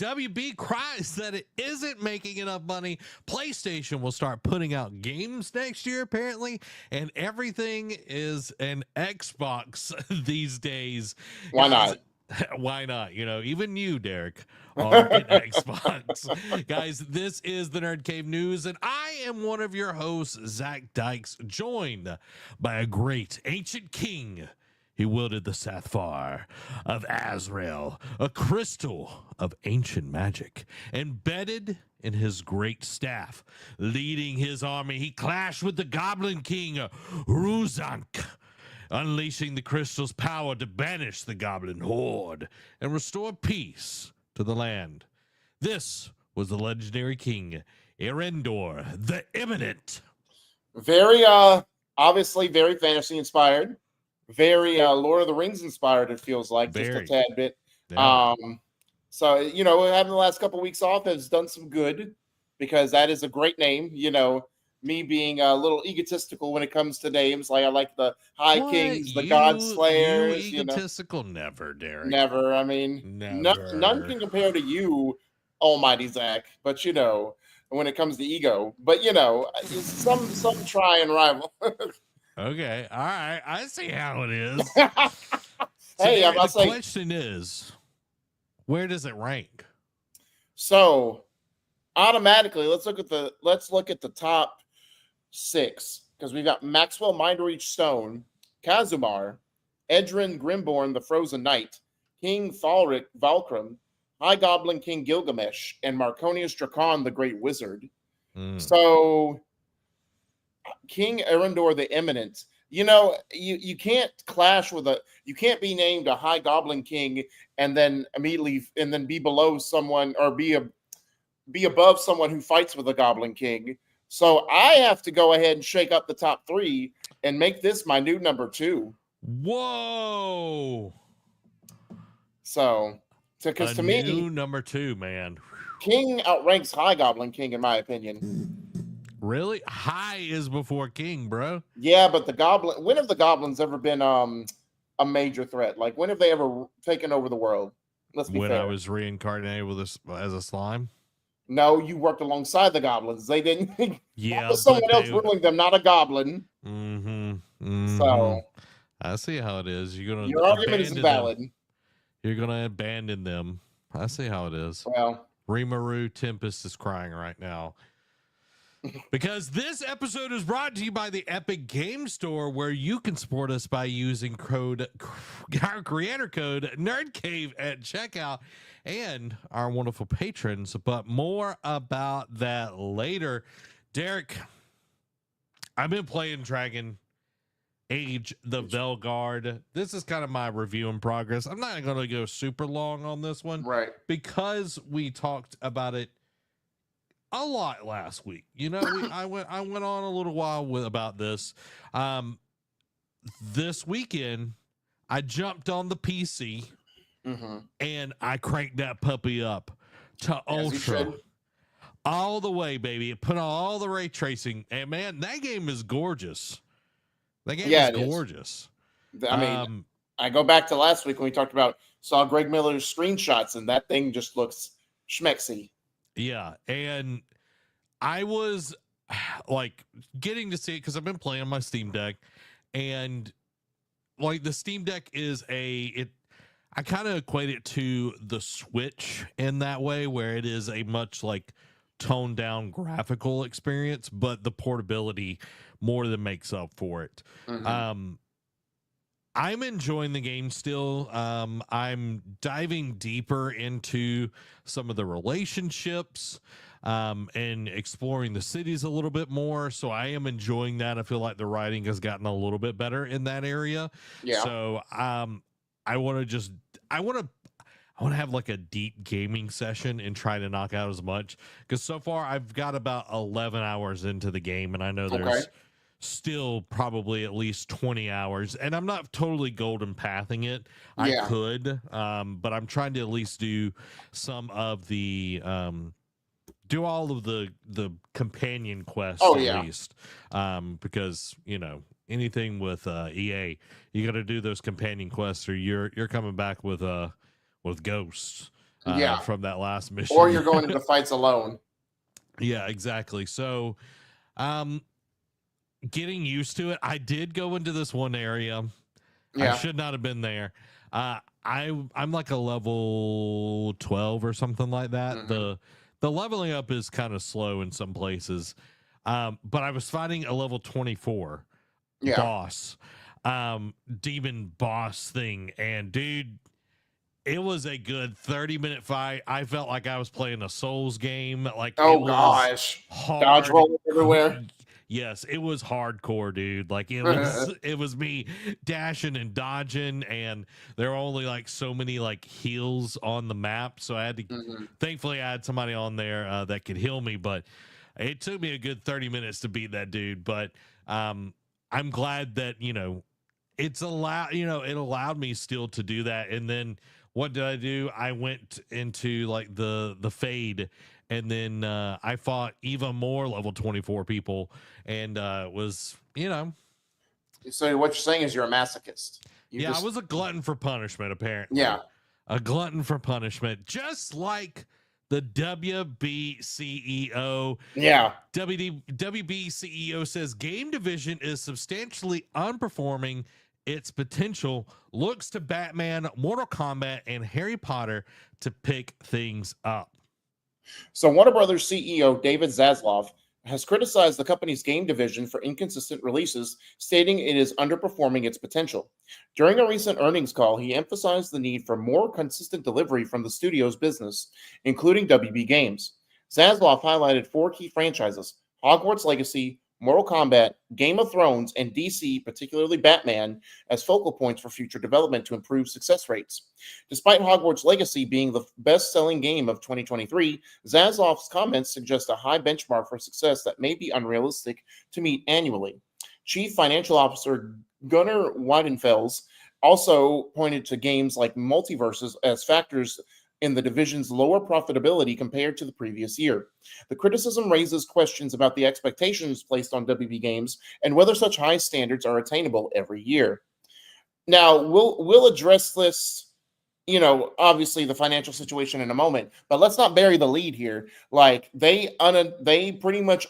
WB cries that it isn't making enough money. PlayStation will start putting out games next year, apparently, and everything is an Xbox these days. Why Guys, not? why not? You know, even you, Derek, are an Xbox. Guys, this is the Nerd Cave News, and I am one of your hosts, Zach Dykes, joined by a great ancient king. He wielded the Sathfar of Azrael, a crystal of ancient magic, embedded in his great staff. Leading his army, he clashed with the Goblin King, Ruzank, unleashing the crystal's power to banish the goblin horde and restore peace to the land. This was the legendary king, Erendor the Imminent. Very, obviously very fantasy inspired. Very Lord of the Rings inspired, it feels like, just a tad bit. Yeah. So, you know, having the last couple of weeks off has done some good because that is a great name. You know, me being a little egotistical when it comes to names, like I like the High What? Kings, the You God Slayers, you know. egotistical? Never, Derek. Never. I mean, none can compare to you, Almighty Zach. But you know, when it comes to ego, but you know, some try and rival. Okay, all right, I see how it is. So Hey, Derek, I'm the saying. question is, where does it rank? So automatically, let's look at the top 6 because we've got Maxwell Mindreach Stone, Kazumar, Edrin Grimborn, the Frozen Knight, King Thalric Valkram, High Goblin King Gilgamesh, and Marconius Drakon, the Great Wizard. So King Erendor the Imminent. You know, you can't clash with you can't be named a High Goblin King and then immediately be below someone or be above someone who fights with a Goblin King. So I have to go ahead and shake up the top 3 and make this my new number 2. Whoa! So, because to me, number 2, man. King outranks High Goblin King in my opinion. Really? High is before King, bro. Yeah, but when have the goblins ever been a major threat? Like, when have they ever taken over the world? Let's be fair. When I was reincarnated as a slime. No, you worked alongside the goblins. They didn't. Yeah, someone else ruling them, not a goblin. So I see how it is. Your argument is valid. You're gonna abandon them. I see how it is. Well, Rimuru Tempest is crying right now. Because this episode is brought to you by the Epic Game Store, where you can support us by using our creator code NerdCave at checkout and our wonderful patrons. But more about that later. Derek, I've been playing Dragon Age the Velguard. This is kind of my review in progress. I'm not going to go super long on this one, right? Because we talked about it a lot last week. You know, I went on a little while about this. This weekend, I jumped on the PC and I cranked that puppy up to ultra. All the way, baby. It put on all the ray tracing. And man, that game is gorgeous. That game is gorgeous. I mean, I go back to last week when we talked about saw Greg Miller's screenshots, and that thing just looks schmexy. Yeah, and I was like getting to see it because I've been playing on my Steam Deck, and like the Steam Deck is I kind of equate it to the Switch in that way, where it is a much like toned down graphical experience, but the portability more than makes up for it. I'm enjoying the game still. I'm diving deeper into some of the relationships and exploring the cities a little bit more. So I am enjoying that. I feel like the writing has gotten a little bit better in that area. Yeah. So I want to have like a deep gaming session and try to knock out as much, because so far I've got about 11 hours into the game, and I know there's still probably at least 20 hours, and I'm not totally golden pathing it. I could, but I'm trying to at least do some of the do all of the companion quests at least, because you know, anything with EA, you got to do those companion quests or you're coming back with ghosts. Yeah. from that last mission. Or you're going into fights alone. Yeah, exactly. So, getting used to it. I did go into this one area. I Yeah. should not have been there. I'm like a level 12 or something like that. Mhm. The leveling up is kind of slow in some places. But I was fighting a level 24 Yeah. boss, demon boss thing, and dude, it was a good 30-minute fight. I felt like I was playing a Souls game. Like, it Oh was gosh. Dodge hard. roll everywhere. Yes, it was hardcore, dude. Like, it was me dashing and dodging, and there were only like so many like heals on the map. So I had to Mhm. thankfully I had somebody on there that could heal me, but it took me a good 30 minutes to beat that dude. But I'm glad that, it allowed me still to do that. And then what did I do? I went into like the fade, and then I fought even more level 24 people, and was, So what you're saying is you're a masochist. You yeah, I just was a glutton for punishment, apparently. yeah. A glutton for punishment, just like the WB CEO. Yeah. WB CEO says Game Division is substantially unperforming its potential, looks to Batman, Mortal Kombat, and Harry Potter to pick things up. So Warner Brothers CEO David Zaslav has criticized the company's game division for inconsistent releases, stating it is underperforming its potential. During a recent earnings call, he emphasized the need for more consistent delivery from the studio's business, including WB Games. Zaslav highlighted 4 key franchises: Hogwarts Legacy, Mortal Kombat, Game of Thrones, and DC, particularly Batman, as focal points for future development to improve success rates. Despite Hogwarts Legacy being the best-selling game of 2023, Zaslav's comments suggest a high benchmark for success that may be unrealistic to meet annually. Chief Financial Officer Gunnar Weidenfels also pointed to games like Multiverses as factors in the division's lower profitability compared to the previous year. The criticism raises questions about the expectations placed on WB Games and whether such high standards are attainable every year. Now, we'll address this, obviously the financial situation in a moment, but let's not bury the lead here. Like they pretty much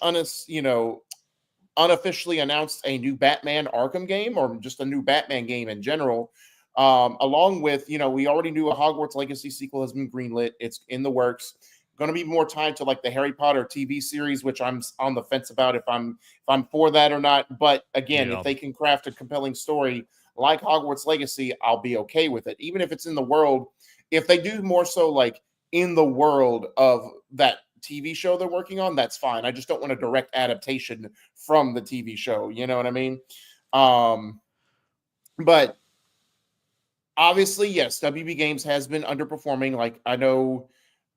unofficially announced a new Batman Arkham game, or just a new Batman game in general. Along with, we already knew a Hogwarts Legacy sequel has been greenlit. It's in the works. Going to be more tied to like the Harry Potter TV series, which I'm on the fence about if I'm for that or not. But again, if they can craft a compelling story like Hogwarts Legacy, I'll be okay with it. Even if it's in the world, if they do more so like in the world of that TV show they're working on, that's fine. I just don't want a direct adaptation from the TV show. You know what I mean? But obviously, yes, WB Games has been underperforming. Like, I know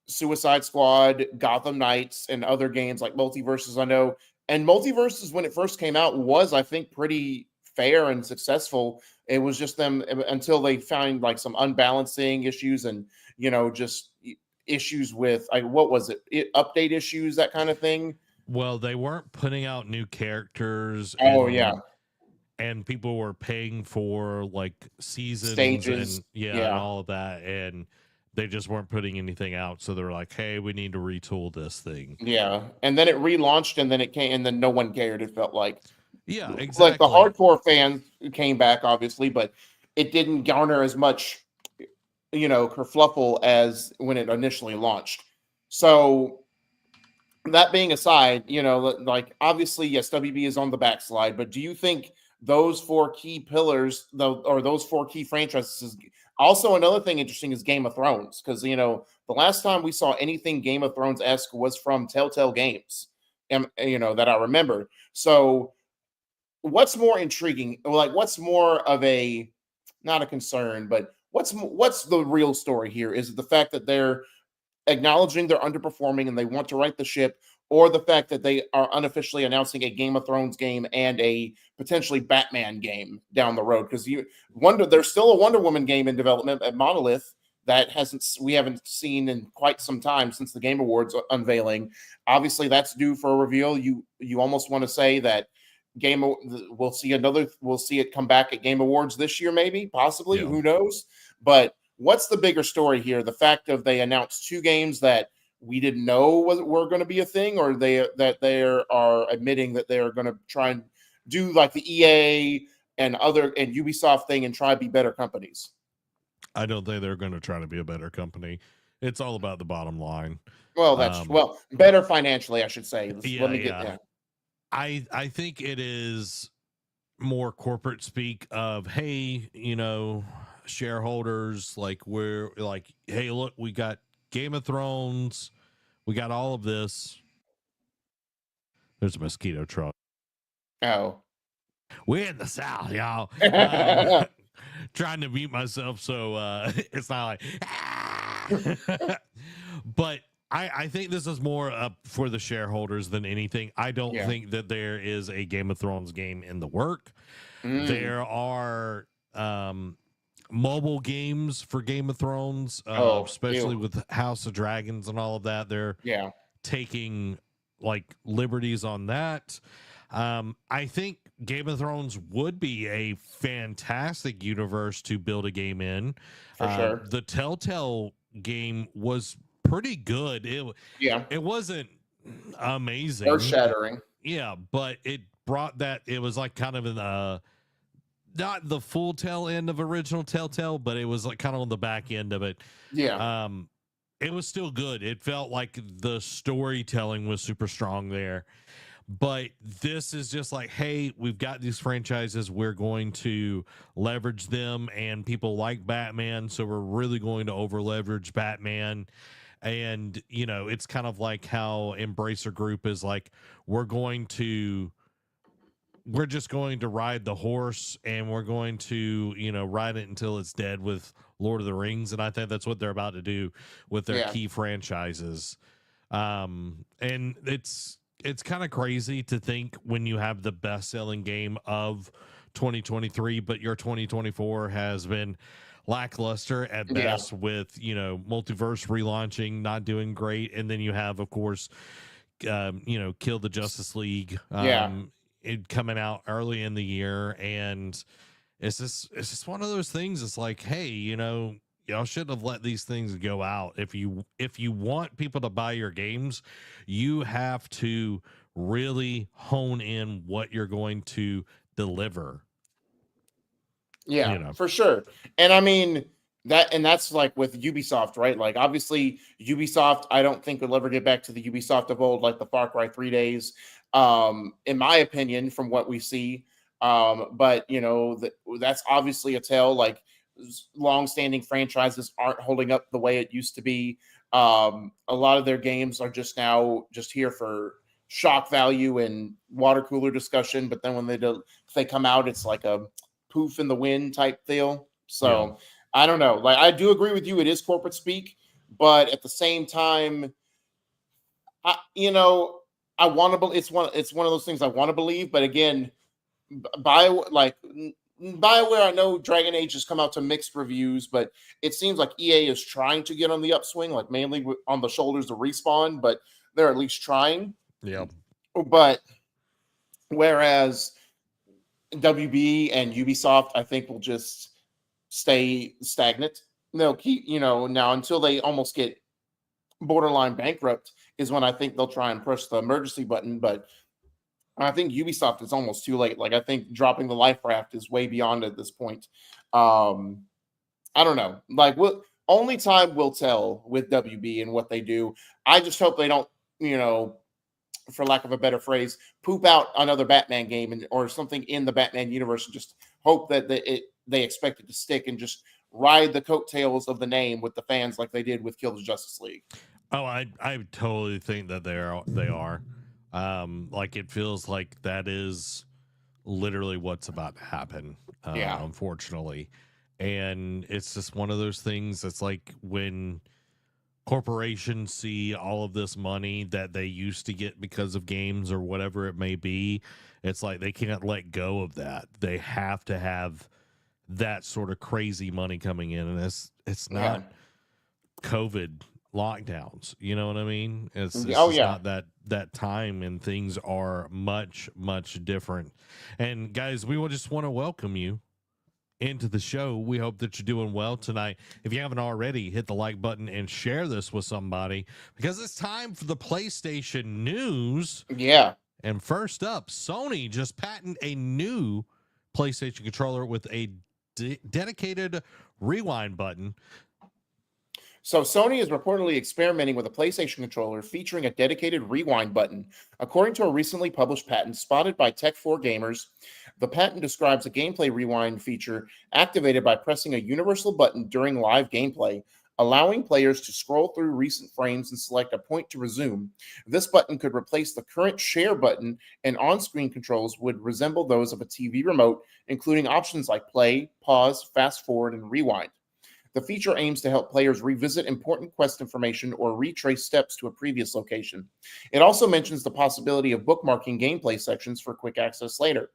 Suicide Squad, Gotham Knights, and other games like Multiverses, I know. And Multiverses, when it first came out, was, I think, pretty fair and successful. It was just them until they found like some unbalancing issues and, just issues with, like, what was it? Update issues, that kind of thing. Well, they weren't putting out new characters. Oh, yeah. And people were paying for like seasons Stages, and all of that, and they just weren't putting anything out. So they were like, hey, we need to retool this thing. Yeah. And then it relaunched, and then it came, and then no one cared, it felt like. Yeah, exactly. Like the hardcore fans came back, obviously, but it didn't garner as much, kerfluffle as when it initially launched. So that being aside, like obviously, yes, WB is on the backslide, but do you think those 4 key pillars, or those 4 key franchises? Also, another thing interesting is Game of Thrones, because the last time we saw anything Game of Thrones-esque was from Telltale Games, and that I remember. So, what's more intriguing? Like, what's more of a, not a concern, but what's the real story here? Is it the fact that they're acknowledging they're underperforming and they want to right the ship, or the fact that they are unofficially announcing a Game of Thrones game and a potentially Batman game down the road? Because there's still a Wonder Woman game in development at Monolith that we haven't seen in quite some time since the Game Awards unveiling. Obviously, that's due for a reveal. You almost want to say that we'll see it come back at Game Awards this year, maybe, possibly, who knows? But what's the bigger story here? The fact of they announced 2 games that we didn't know were going to be a thing, or they are admitting that they are going to try and do like the EA and Ubisoft thing and try to be better companies. I don't think they're going to try to be a better company. It's all about the bottom line. Well, that's better financially, I should say. Yeah. I think it is more corporate speak of, hey, shareholders, like, we're like, hey, look, we got Game of Thrones, we got all of this. There's a mosquito truck. Oh, we're in the South, y'all. Trying to mute myself so it's not like but I think this is more up for the shareholders than anything. I don't think that there is a Game of Thrones game in the work. There are mobile games for Game of Thrones, especially with House of Dragons and all of that. They're taking like liberties on that. I think Game of Thrones would be a fantastic universe to build a game in. For sure. The Telltale game was pretty good. It wasn't amazing, earth-shattering. Yeah, but it brought that. It was like kind of in not the full tail end of original Telltale, but it was like kind of on the back end of it. Yeah. It was still good. It felt like the storytelling was super strong there. But this is just like, hey, we've got these franchises, we're going to leverage them, and people like Batman, so we're really going to over leverage Batman. And it's kind of like how Embracer Group is like, we're just going to ride the horse, and we're going to ride it until it's dead with Lord of the Rings. And I think that's what they're about to do with their key franchises. And it's kind of crazy to think when you have the best-selling game of 2023, but your 2024 has been lackluster at best with, Multiverse relaunching, not doing great. And then you have, of course, Kill the Justice League it coming out early in the year. And it's just one of those things. It's like, hey, y'all shouldn't have let these things go out. If you want people to buy your games, you have to really hone in what you're going to deliver. For sure. And I mean that's like with Ubisoft, right? Like obviously Ubisoft, I don't think will ever get back to the Ubisoft of old, like the Far Cry 3 days, in my opinion, from what we see. But that's obviously a tale. Like long-standing franchises aren't holding up the way it used to be. A lot of their games are just here for shock value and water cooler discussion, but then when they come out, it's like a poof in the wind type deal. So I don't know. Like I do agree with you, it is corporate speak, but at the same time, I want to believe it's one of those things I want to believe, but again, BioWare, I know Dragon Age has come out to mixed reviews, but it seems like EA is trying to get on the upswing, like mainly on the shoulders of Respawn, but they're at least trying. Yeah. But whereas WB and Ubisoft, I think, will just stay stagnant. They'll keep, now until they almost get borderline bankrupt is when I think they'll try and push the emergency button. But I think Ubisoft is almost too late. Like I think dropping the life raft is way beyond at this point. I don't know. Like only time will tell with WB and what they do. I just hope they don't, for lack of a better phrase, poop out another Batman game or something in the Batman universe, and just hope that they expect it to stick and just ride the coattails of the name with the fans like they did with Kill the Justice League. Oh, I totally think that they are. Like it feels like that is literally what's about to happen. Unfortunately. And it's just one of those things that's like when corporations see all of this money that they used to get because of games or whatever it may be, it's like they can't let go of that. They have to have that sort of crazy money coming in, and it's not COVID lockdowns, you know what I mean? It's not that time, and things are much different. And guys, we just want to welcome you into the show. We hope that you're doing well tonight. If you haven't already, hit the like button and share this with somebody, because it's time for the PlayStation news. Yeah. And first up, Sony just patented a new PlayStation controller with a dedicated rewind button. So Sony is reportedly experimenting with a PlayStation controller featuring a dedicated rewind button. According to a recently published patent spotted by Tech4 Gamers, the patent describes a gameplay rewind feature activated by pressing a universal button during live gameplay, allowing players to scroll through recent frames and select a point to resume. This button could replace the current share button, and on-screen controls would resemble those of a TV remote, including options like play, pause, fast forward, and rewind. The feature aims to help players revisit important quest information or retrace steps to a previous location. It also mentions the possibility of bookmarking gameplay sections for quick access later.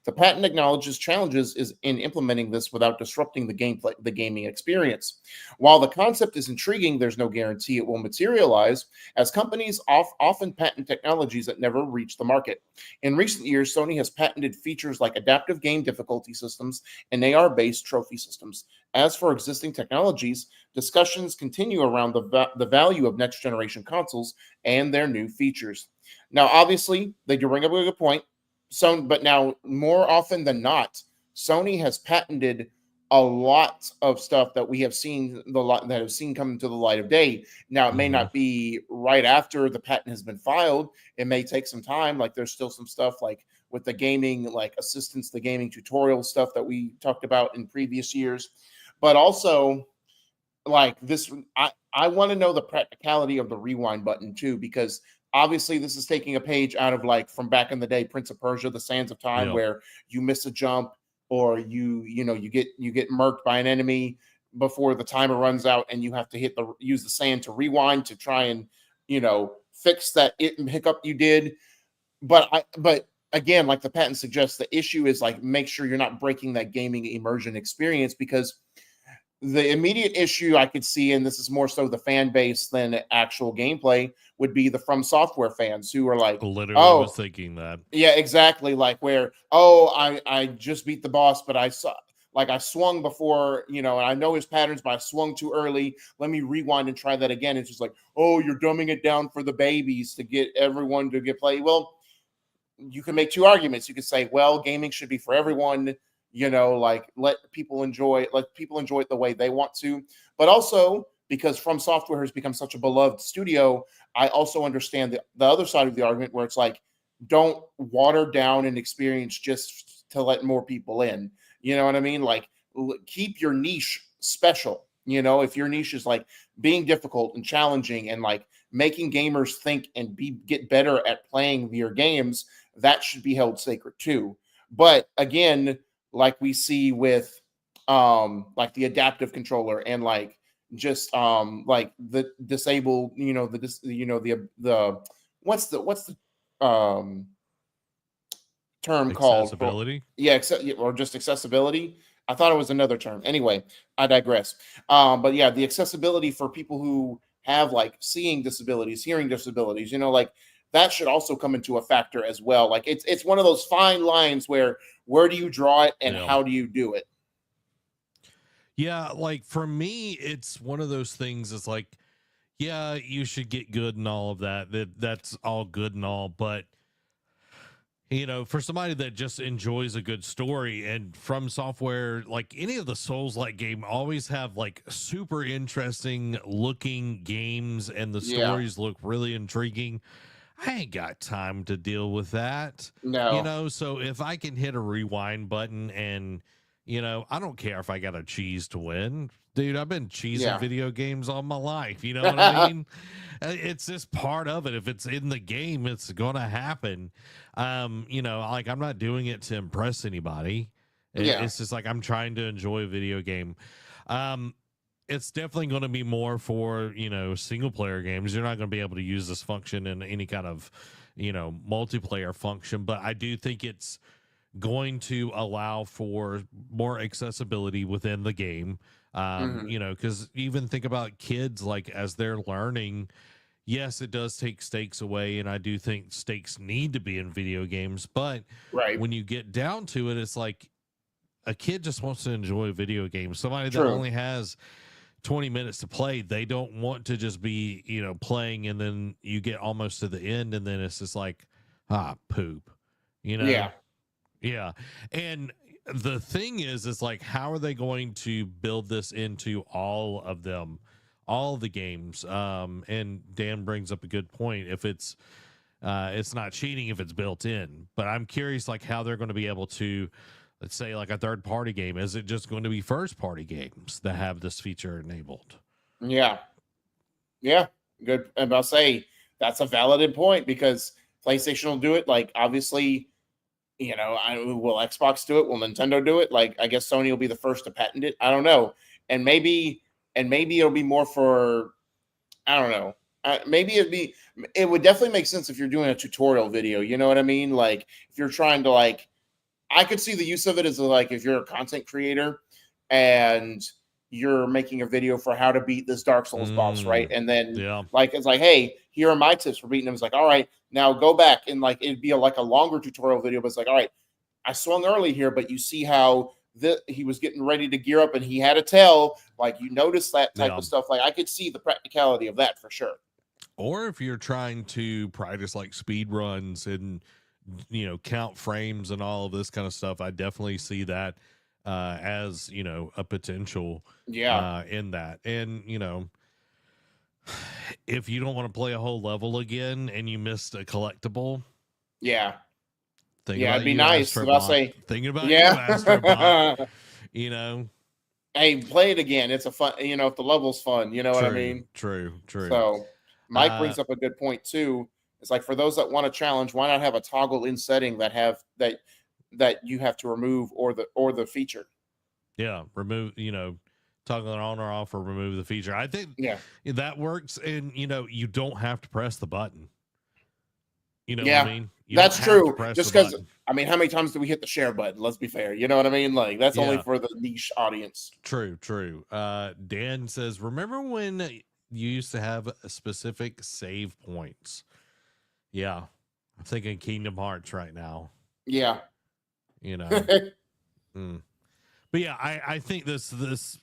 The patent acknowledges challenges in implementing this without disrupting the gaming experience. While the concept is intriguing, there's no guarantee it will materialize, as companies often patent technologies that never reach the market. In recent years, Sony has patented features like adaptive game difficulty systems and AR-based trophy systems. As for existing technologies, discussions continue around the value of next-generation consoles and their new features. Now, obviously, they do bring up a good point. But now, more often than not, Sony has patented a lot of stuff that we have seen come to the light of day. Now, it may not be right after the patent has been filed. It may take some time. Like, there's still some stuff like with the gaming, like assistance, the gaming tutorial stuff that we talked about in previous years. But also, like this, I want to know the practicality of the rewind button too, because obviously this is taking a page out of like from back in the day, Prince of Persia, The Sands of Time, where you miss a jump or you get murked by an enemy before the timer runs out, and you have to use the sand to rewind to try and fix that hiccup you did. But again, like the patent suggests, the issue is like make sure you're not breaking that gaming immersion experience, because the immediate issue I could see, and this is more so the fan base than actual gameplay, would be the From Software fans who are like, literally was thinking that. Yeah, exactly. Like where, I just beat the boss, but I swung before, and I know his patterns, but I swung too early. Let me rewind and try that again. It's just like, you're dumbing it down for the babies to get everyone to get play. Well, you can make two arguments. You could say, well, gaming should be for everyone. Like let people enjoy it the way they want to. But also, because From Software has become such a beloved studio, I also understand the other side of the argument where it's like, don't water down an experience just to let more people in. You know what I mean? Like, keep your niche special. If your niche is like being difficult and challenging and like making gamers think and get better at playing your games, that should be held sacred too. But again, like we see with like the adaptive controller and like just like the disabled, the what's the term called? Accessibility? Or just accessibility. I thought it was another term. Anyway, I digress. But yeah, the accessibility for people who have like seeing disabilities, hearing disabilities, like that should also come into a factor as well. Like it's one of those fine lines where do you draw it and how do you do it? Yeah, like for me, it's one of those things. It's like, yeah, you should get good and all of that. That's all good and all, but for somebody that just enjoys a good story, and From Software, like any of the Souls-like game, always have like super interesting looking games, and the stories look really intriguing. I ain't got time to deal with that. No. So if I can hit a rewind button and, I don't care if I got to cheese to win. Dude, I've been cheesing video games all my life. You know what I mean? It's just part of it. If it's in the game, it's going to happen. Like I'm not doing it to impress anybody. It's just like I'm trying to enjoy a video game. It's definitely going to be more for, single player games. You're not going to be able to use this function in any kind of, multiplayer function, but I do think it's going to allow for more accessibility within the game. Because even think about kids, like as they're learning, yes, it does take stakes away. And I do think stakes need to be in video games, but when you get down to it, it's like, a kid just wants to enjoy video games. Somebody that True. only has 20 minutes to play, they don't want to just be, playing and then you get almost to the end and then it's just like, poop, Yeah. Yeah. And the thing is like, how are they going to build this into all of them, all the games? And Dan brings up a good point. If it's not cheating if it's built in, but I'm curious like how they're going to be able to, let's say like a third party game. Is it just going to be first party games that have this feature enabled? Yeah. Yeah. Good. And I'll say that's a valid point because PlayStation will do it. Like, obviously, will Xbox do it? Will Nintendo do it? Like, I guess Sony will be the first to patent it. I don't know. And maybe it'll be more for, I don't know. Maybe it would definitely make sense if you're doing a tutorial video. You know what I mean? Like, if you're trying to I could see the use of it as like if you're a content creator and you're making a video for how to beat this Dark Souls boss, right? And then it's like, hey, here are my tips for beating him. It's like, all right, now go back and like it'd be like a longer tutorial video, but it's like, all right, I swung early here, but you see how he was getting ready to gear up and he had a tail. Like, you notice that type of stuff. Like, I could see the practicality of that for sure. Or if you're trying to practice like speed runs and count frames and all of this kind of stuff, I definitely see that as a potential in that. And if you don't want to play a whole level again and you missed a collectible, it'd be nice. I'll say thinking about you, Astrobot. Hey, play it again. It's a fun, if the level's fun, you know what I mean? True. So Mike brings up a good point too. It's like, for those that want to challenge, why not have a toggle in setting that you have to remove or the feature? Yeah, remove, toggle it on or off or remove the feature. I think that works, and you don't have to press the button. You know what I mean? That's true. Just because, I mean, how many times do we hit the share button? Let's be fair. You know what I mean? Like, that's only for the niche audience. True. Dan says, remember when you used to have specific save points? Yeah. I'm thinking Kingdom Hearts right now. Yeah. But yeah, I think this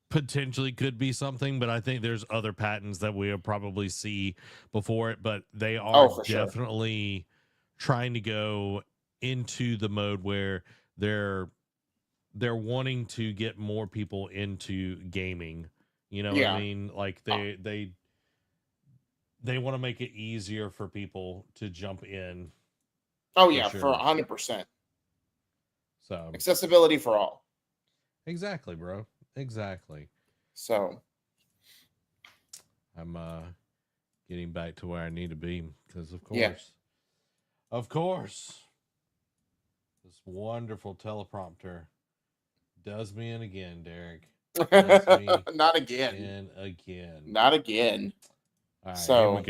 potentially could be something, but I think there's other patents that we'll probably see before it, but they are definitely trying to go into the mode where they're wanting to get more people into gaming. You know what I mean? Like they want to make it easier for people to jump in. Oh yeah, for 100%. So accessibility for all. Exactly, bro. Exactly. So I'm getting back to where I need to be because of course, this wonderful teleprompter does me in again, Derek. Not again. Not again. All right, so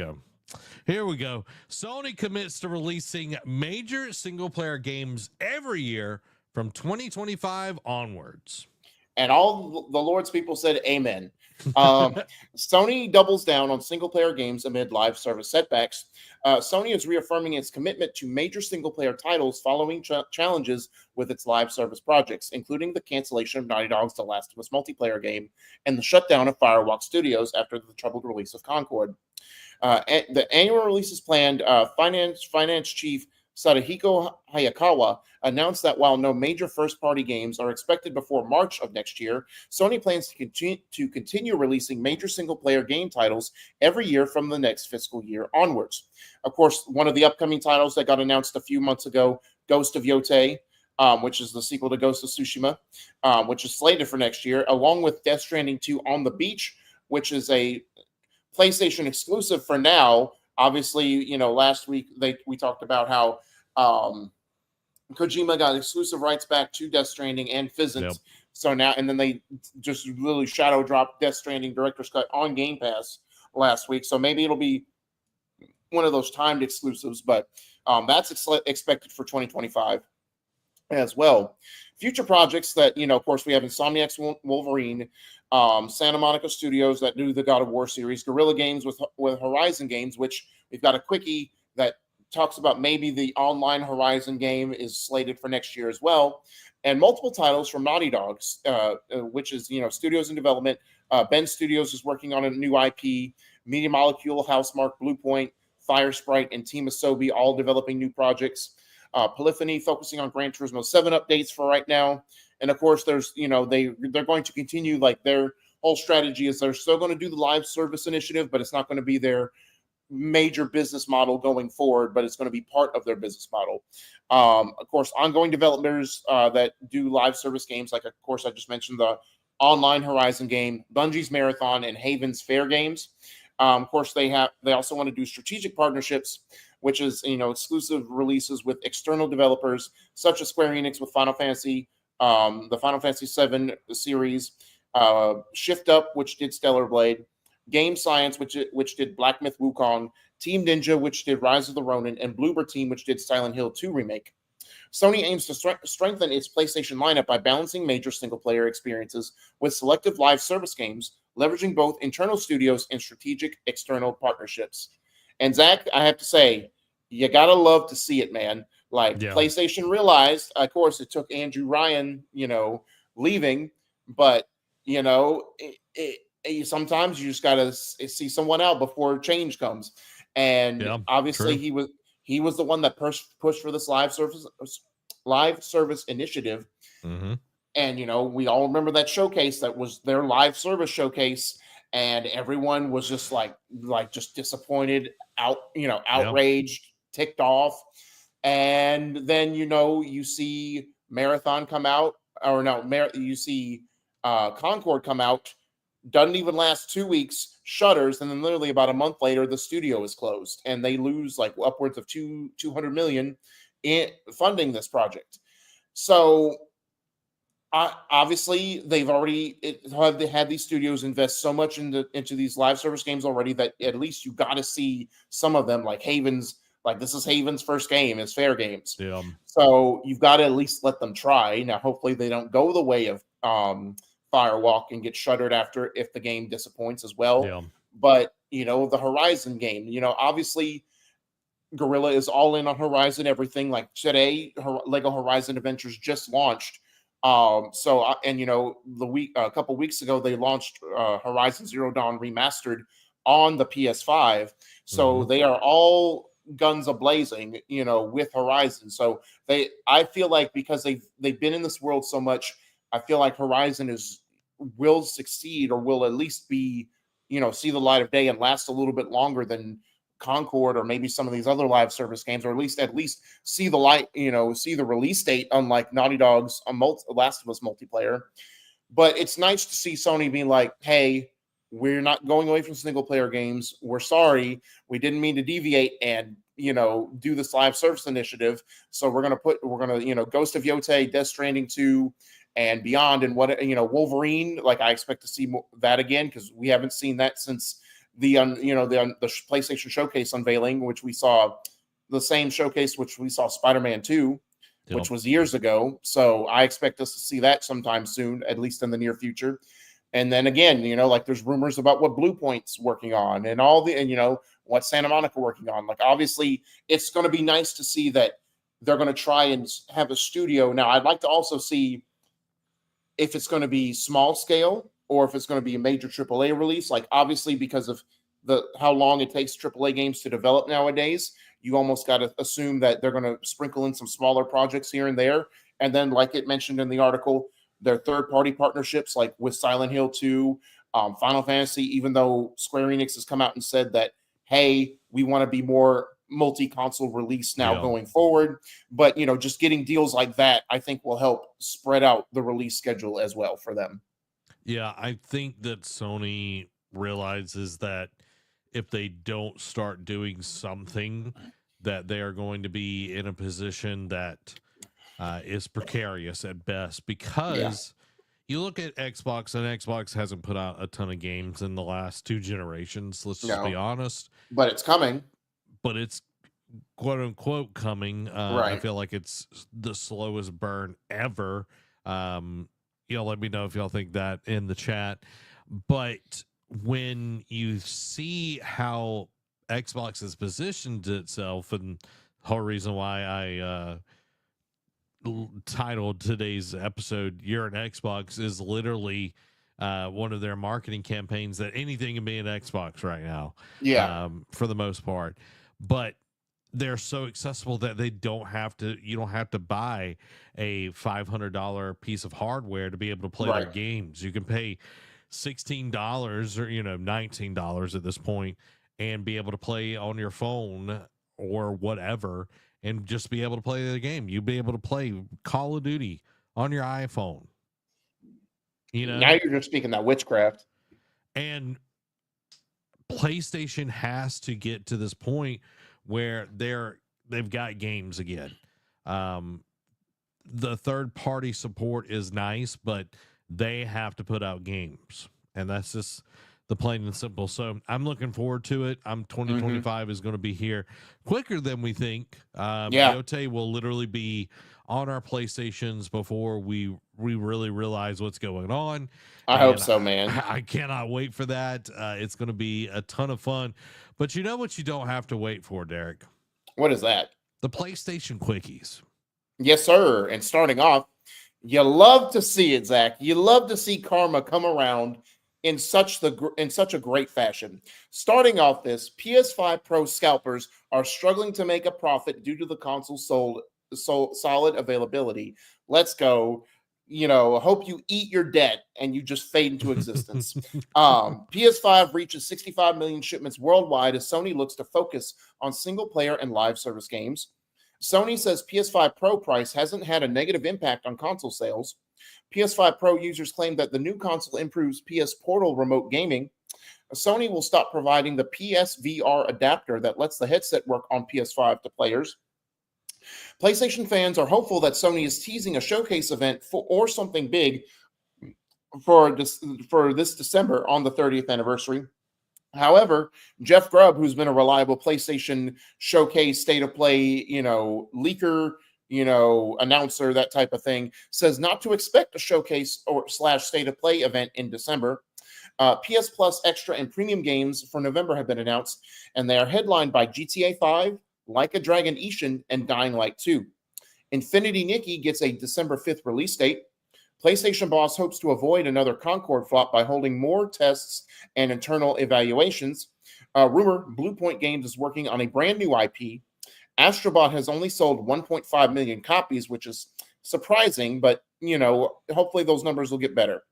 here we go. Sony commits to releasing major single player games every year from 2025 onwards. And all the Lord's people said amen. Sony doubles down on single-player games amid live service setbacks. Sony is reaffirming its commitment to major single-player titles following challenges with its live service projects, including the cancellation of Naughty Dog's The Last of Us multiplayer game and the shutdown of Firewalk Studios after the troubled release of Concord. The annual release is planned. Finance chief Sadahiko Hayakawa announced that while no major first-party games are expected before March of next year, Sony plans to continue releasing major single-player game titles every year from the next fiscal year onwards. Of course, one of the upcoming titles that got announced a few months ago, Ghost of Yotei, which is the sequel to Ghost of Tsushima, which is slated for next year, along with Death Stranding 2 On the Beach, which is a PlayStation exclusive for now. Obviously, last week we talked about how Kojima got exclusive rights back to Death Stranding and Physics. Yep. So now, and then they just literally shadow dropped Death Stranding Director's Cut on Game Pass last week. So maybe it'll be one of those timed exclusives, but that's expected for 2025 as well. Future projects that, of course, we have Insomniac's Wolverine, Santa Monica Studios that do the God of War series, Guerrilla Games with Horizon Games, which we've got a quickie that talks about maybe the online Horizon game is slated for next year as well, and multiple titles from Naughty Dogs, which is studios in development. Ben Studios is working on a new IP. Media Molecule, Housemarque, Bluepoint, Firesprite, and Team Asobi all developing new projects. Polyphony focusing on Gran Turismo 7 updates for right now, and of course, there's they're going to continue, like, their whole strategy is they're still going to do the live service initiative, but it's not going to be their major business model going forward, but it's going to be part of their business model. Of course, ongoing developers that do live service games, like, of course, I just mentioned the online Horizon game, Bungie's Marathon, and Haven's Fair Games. Of course, they also want to do strategic partnerships, which is exclusive releases with external developers such as Square Enix with Final Fantasy, the Final Fantasy VII series, Shift Up, which did Stellar Blade, Game Science, which did Black Myth Wukong, Team Ninja, which did Rise of the Ronin, and Bloober Team, which did Silent Hill 2 remake. Sony aims to strengthen its PlayStation lineup by balancing major single-player experiences with selective live service games, leveraging both internal studios and strategic external partnerships. And Zach, I have to say, you gotta love to see it, man. Like, PlayStation realized, of course, it took Andrew Ryan, leaving, but sometimes you just gotta see someone out before change comes. And obviously, true. he was the one that pushed for this live service initiative. Mm-hmm. And we all remember that showcase that was their live service showcase, and everyone was just just disappointed, outraged, ticked off. And then you see Marathon come out, or no, you see Concord come out. Doesn't even last 2 weeks, shutters, and then literally about a month later, the studio is closed, and they lose like upwards of $200 million in funding this project. So obviously, they've already had these studios invest so much into these live service games already that at least you got to see some of them, like Haven's. Like, this is Haven's first game, is Fair Games. Yeah. So you've got to at least let them try. Now, hopefully, they don't go the way of Firewalk and get shuttered after if the game disappoints as well. Yeah. But the Horizon game, obviously Guerrilla is all in on Horizon everything. Like today, Lego Horizon Adventures just launched. A couple weeks ago they launched Horizon Zero Dawn Remastered on the PS5. So they are all guns a-blazing, with Horizon. So I feel like because they've been in this world so much, I feel like Horizon will succeed, or will at least be, see the light of day and last a little bit longer than Concord or maybe some of these other live service games, or at least see the light, see the release date, unlike Naughty Dog's Last of Us multiplayer. But it's nice to see Sony being like, hey, we're not going away from single player games. We're sorry. We didn't mean to deviate and, do this live service initiative. So we're going to Ghost of Yotei, Death Stranding 2, and beyond, and Wolverine. Like, I expect to see that again, because we haven't seen that since the PlayStation Showcase unveiling, which we saw the same showcase which we saw Spider-Man 2, which was years ago. So I expect us to see that sometime soon, at least in the near future. And then again, there's rumors about what Bluepoint's working on, and what Santa Monica working on. Like, obviously, it's going to be nice to see that they're going to try and have a studio. Now, I'd like to also see if it's going to be small scale or if it's going to be a major AAA release. Like, obviously, because of how long it takes AAA games to develop nowadays, you almost got to assume that they're going to sprinkle in some smaller projects here and there. And then, like it mentioned in the article, their third-party partnerships, like with Silent Hill 2, Final Fantasy, even though Square Enix has come out and said that, hey, we want to be more multi-console release now going forward. But, just getting deals like that, I think will help spread out the release schedule as well for them. Yeah, I think that Sony realizes that if they don't start doing something, that they are going to be in a position that is precarious at best, because you look at Xbox, and Xbox hasn't put out a ton of games in the last 2 generations. Let's just be honest. But it's coming. But it's quote unquote coming. I feel like it's the slowest burn ever. Let me know if y'all think that in the chat. But when you see how Xbox has positioned itself, and whole reason why I titled today's episode "You're an Xbox" is literally one of their marketing campaigns, that anything can be an Xbox right now. Yeah. For the most part, but they're so accessible that you don't have to buy a $500 piece of hardware to be able to play their Right. games. You can pay $16 or $19 at this point and be able to play on your phone or whatever, and just be able to play the game. You'll be able to play Call of Duty on your iPhone. Now you're just speaking that witchcraft. And PlayStation has to get to this point where they've got games again. The third party support is nice, but they have to put out games, and that's just the plain and simple. So I'm looking forward to it. 2025 is going to be here quicker than we think. Yote will literally be on our PlayStations before we really realize what's going on. I hope so, man. I cannot wait for that. It's going to be a ton of fun. But you know what you don't have to wait for, Derek? What is that? The PlayStation Quickies. Yes, sir. And starting off, you love to see it, Zach. You love to see karma come around in such a great fashion. Starting off this, PS5 Pro scalpers are struggling to make a profit due to the console solid availability. Let's go. Hope you eat your debt and you just fade into existence. PS5 reaches 65 million shipments worldwide as Sony looks to focus on single player and live service games. Sony says PS5 Pro price hasn't had a negative impact on console sales. PS5 Pro users claim that the new console improves PS Portal remote gaming. Sony will stop providing the PSVR adapter that lets the headset work on PS5 to players. PlayStation fans are hopeful that Sony is teasing a showcase event or something big for this December on the 30th anniversary. However, Jeff Grubb, who's been a reliable PlayStation showcase, state of play, leaker, announcer, that type of thing, says not to expect a showcase or / state of play event in December. PS Plus Extra and Premium games for November have been announced, and they are headlined by GTA 5, Like a Dragon Ishin, and Dying Light 2. Infinity Nikki gets a December 5th release date. PlayStation boss hopes to avoid another Concord flop by holding more tests and internal evaluations. Rumor, Bluepoint Games is working on a brand new IP. Astrobot has only sold 1.5 million copies, which is surprising, but, hopefully those numbers will get better.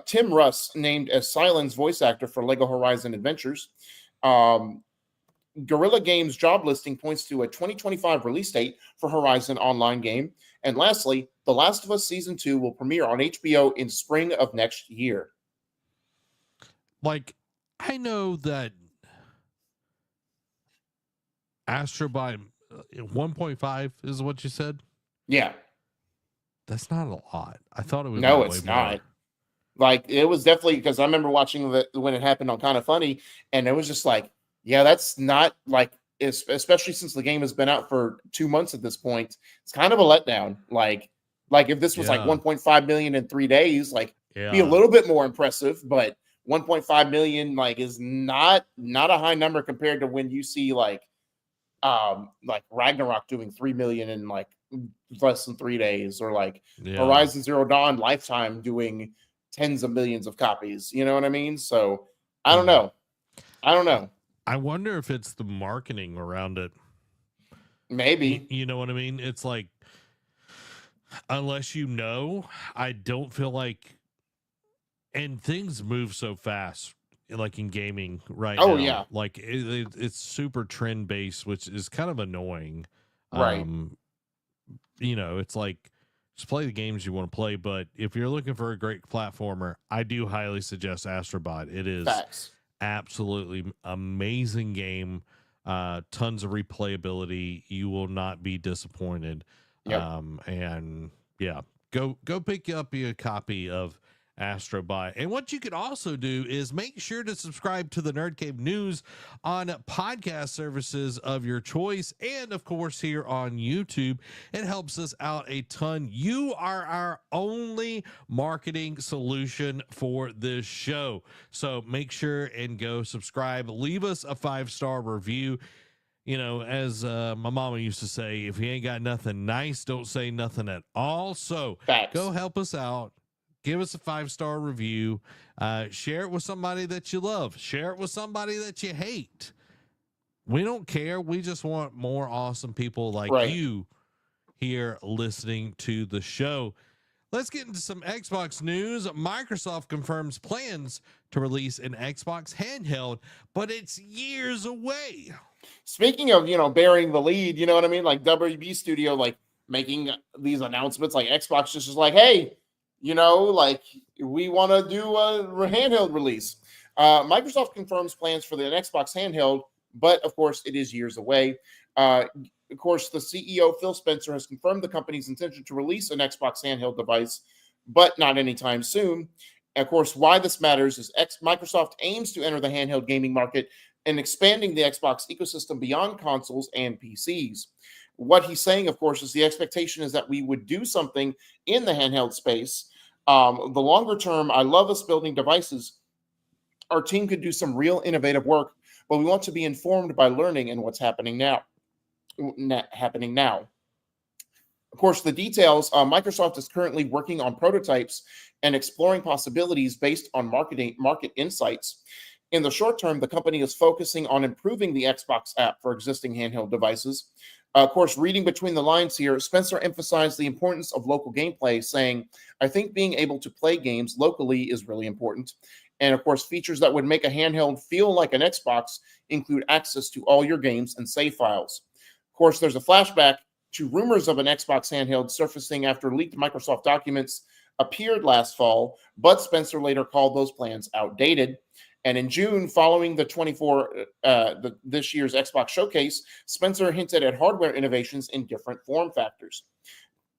Tim Russ named as Cylon's voice actor for LEGO Horizon Adventures. Guerrilla Games job listing points to a 2025 release date for Horizon online game. And lastly, The Last of Us Season 2 will premiere on HBO in spring of next year. Like, I know that Astrobot 1.5 is what you said? Yeah. That's not a lot. I thought it was. No, it's not. Like, it was definitely, because I remember watching when it happened on Kind of Funny, and it was just like, yeah, that's not like, especially since the game has been out for 2 months at this point, it's kind of a letdown. Like if this was like 1.5 million in 3 days, be a little bit more impressive, but 1.5 million is not a high number compared to when you see like Ragnarok doing 3 million in less than 3 days, or Horizon Zero Dawn Lifetime doing tens of millions of copies. You know what I mean? So I don't know. I wonder if it's the marketing around it. Maybe. You know what I mean? It's like, unless I don't feel like, and things move so fast, like in gaming right now. Oh, yeah. Like it's super trend based, which is kind of annoying. Right. It's like, just play the games you want to play. But if you're looking for a great platformer, I do highly suggest Astrobot. It is Facts. Absolutely amazing game. Tons of replayability. You will not be disappointed. Yep. And yeah, go pick up a copy of Astrobot. And what you could also do is make sure to subscribe to the Nerd Cave News on podcast services of your choice, and of course here on YouTube. It helps us out a ton. You are our only marketing solution for this show, so make sure and go subscribe. Leave us a 5-star review. you know, as my mama used to say, if you ain't got nothing nice, don't say nothing at all. So go Facts. help us out. Give us a 5-star review. Share it with somebody that you love. Share it with somebody that you hate. We don't care. We just want more awesome people like Right. you here listening to the show. Let's get into some Xbox news. Microsoft confirms plans to release an Xbox handheld, but it's years away. Speaking of, bearing the lead, you know what I mean? Like WB Studio, like making these announcements, like Xbox just is like, hey, like we want to do a handheld release. Microsoft confirms plans for the Xbox handheld, but of course, it is years away. Of course, the CEO, Phil Spencer, has confirmed the company's intention to release an Xbox handheld device, but not anytime soon. Of course, why this matters is Microsoft aims to enter the handheld gaming market and expanding the Xbox ecosystem beyond consoles and PCs. What he's saying, of course, is the expectation is that we would do something in the handheld space. The longer term, I love us building devices. Our team could do some real innovative work, but we want to be informed by learning and what's happening now. Of course, the details, Microsoft is currently working on prototypes and exploring possibilities based on market insights. In the short term, the company is focusing on improving the Xbox app for existing handheld devices. Of course, reading between the lines here, Spencer emphasized the importance of local gameplay, saying, I think being able to play games locally is really important. And of course, features that would make a handheld feel like an Xbox include access to all your games and save files. Of course, there's a flashback to rumors of an Xbox handheld surfacing after leaked Microsoft documents appeared last fall, but Spencer later called those plans outdated. And in June, following this year's Xbox showcase, Spencer hinted at hardware innovations in different form factors.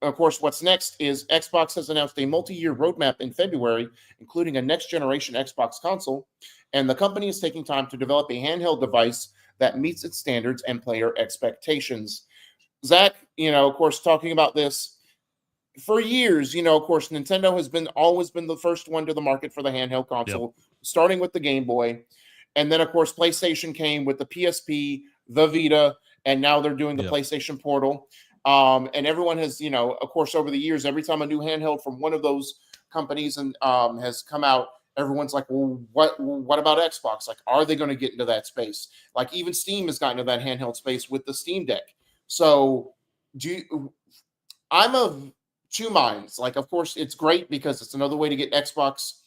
Of course, what's next is Xbox has announced a multi-year roadmap in February, including a next-generation Xbox console, and the company is taking time to develop a handheld device that meets its standards and player expectations. Zach, of course, talking about this for years, of course, Nintendo has always been the first one to the market for the handheld console, starting with the Game Boy. And then, of course, PlayStation came with the PSP, the Vita, and now they're doing the PlayStation Portal. And everyone has, of course, over the years, every time a new handheld from one of those companies and has come out, everyone's like, well, what about Xbox? Like, are they going to get into that space? Like, even Steam has gotten into that handheld space with the Steam Deck. So I'm of two minds. Like, of course, it's great because it's another way to get Xbox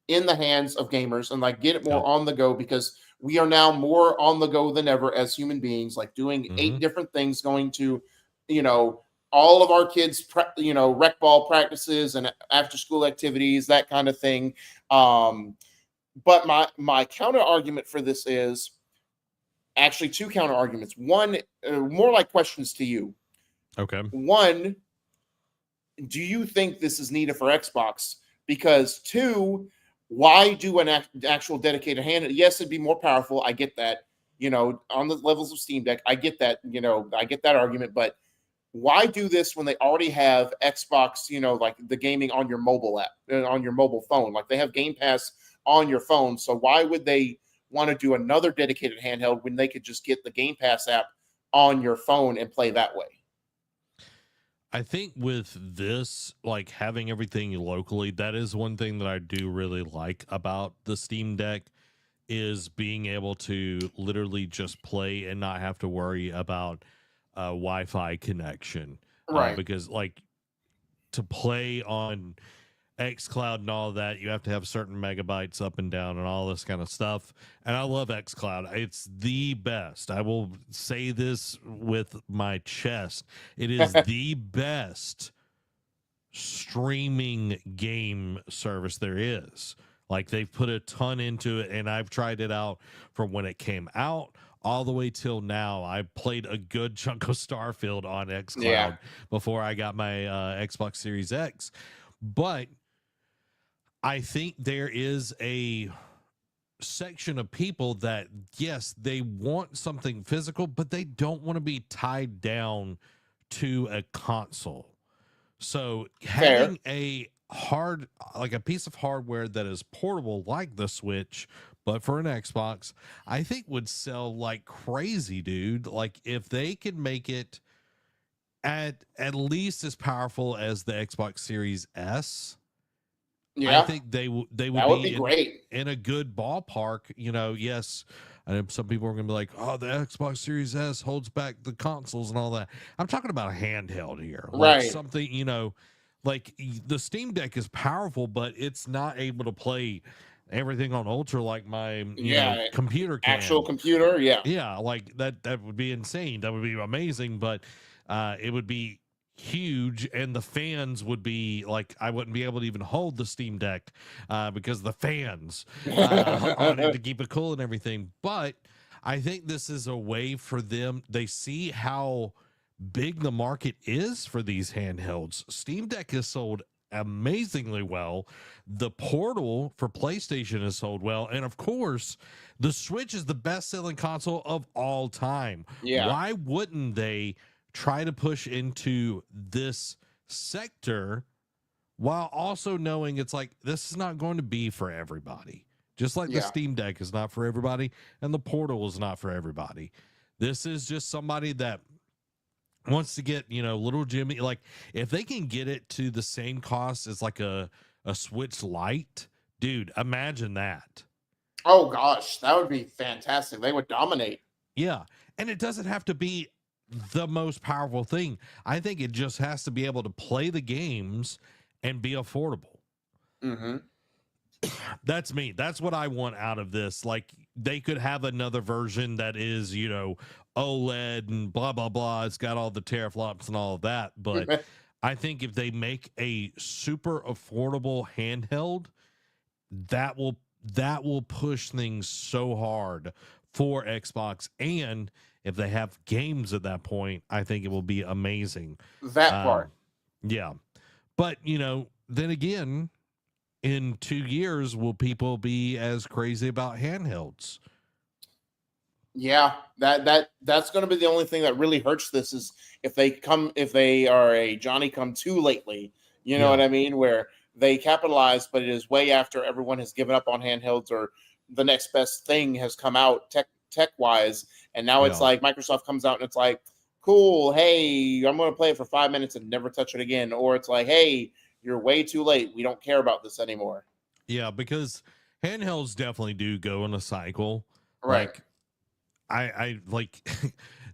in the hands of gamers and like get it more on the go, because we are now more on the go than ever as human beings, like doing 8 different things, going to, all of our kids, rec ball practices and after school activities, that kind of thing. But my counter argument for this is actually 2 counter arguments. One, more like questions to you. Okay. One, do you think this is needed for Xbox? Because 2, why do an actual dedicated hand? Yes, it'd be more powerful. I get that, on the levels of Steam Deck. I get that, I get that argument. But why do this when they already have Xbox, like the gaming on your mobile app, on your mobile phone? Like they have Game Pass on your phone. So why would they want to do another dedicated handheld when they could just get the Game Pass app on your phone and play that way? I think with this, like having everything locally, that is one thing that I do really like about the Steam Deck, is being able to literally just play and not have to worry about a Wi-Fi connection. Right. Because like to play on xCloud and all that, you have to have certain megabytes up and down and all this kind of stuff. And I love xCloud. It's the best. I will say this with my chest. It is the best streaming game service there is. Like they've put a ton into it, and I've tried it out from when it came out all the way till now. I played a good chunk of Starfield on xCloud before I got my Xbox Series X. But I think there is a section of people that, yes, they want something physical, but they don't want to be tied down to a console. So having a piece of hardware that is portable like the Switch, but for an Xbox, I think would sell like crazy, dude. Like if they could make it at least as powerful as the Xbox Series S, I Yeah, think they would that would be be great. in a good ballpark. You know, yes, I know some people are going to be like, "Oh, the Xbox Series S holds back the consoles and all that." I'm talking about a handheld here, like Right. something, you know, like the Steam Deck is powerful, but it's not able to play everything on Ultra like my, you know, Yeah. computer Actual can. computer. Yeah. Yeah, like that would be insane. That would be amazing, but it would be huge, and the fans would be like, I wouldn't be able to even hold the Steam Deck because the fans on it to keep it cool and everything. But I think this is a way for them. They see how big the market is for these handhelds. Steam Deck has sold amazingly well. The Portal for PlayStation has sold well, and of course the Switch is the best-selling console of all time. Yeah. Why wouldn't they try to push into this sector while also knowing it's like this is not going to be for everybody? Just like the Yeah. Steam Deck is not for everybody and the Portal is not for everybody. This is just somebody that wants to get, you know, little Jimmy. Like if they can get it to the same cost as like a Switch Lite, dude, imagine that. Oh gosh, that would be fantastic. They would dominate. Yeah. And it doesn't have to be the most powerful thing. I think it just has to be able to play the games and be affordable. Mm-hmm. That's me. That's what I want out of this. Like they could have another version that is, you know, OLED and blah blah blah. It's got all the teraflops and all of that. But I think if they make a super affordable handheld, that will push things so hard for Xbox. And if they have games at that point, I think it will be amazing. That part. Yeah. But you know, then again, in 2 years, will people be as crazy about handhelds? Yeah, that's going to be the only thing that really hurts this is if they are a Johnny come too lately. You know Yeah. what I mean? Where they capitalize, but it is way after everyone has given up on handhelds or the next best thing has come out tech wise, and now it's Yeah. like Microsoft comes out and it's like, cool, hey, I'm going to play it for 5 minutes and never touch it again, or it's like, hey, you're way too late. We don't care about this anymore. Yeah, because handhelds definitely do go in a cycle. Right. Like I like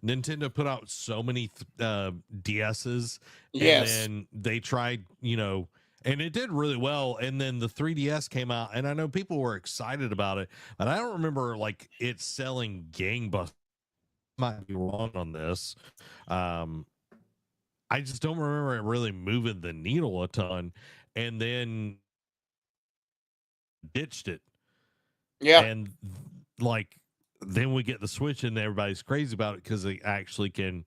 Nintendo put out so many DSs, and Yes. then they tried, you know, and it did really well. And then the 3DS came out, and I know people were excited about it, but I don't remember like it selling gangbusters. Might be wrong on this. I just don't remember it really moving the needle a ton, and then ditched it. Yeah. And like then we get the Switch, and everybody's crazy about it because they actually can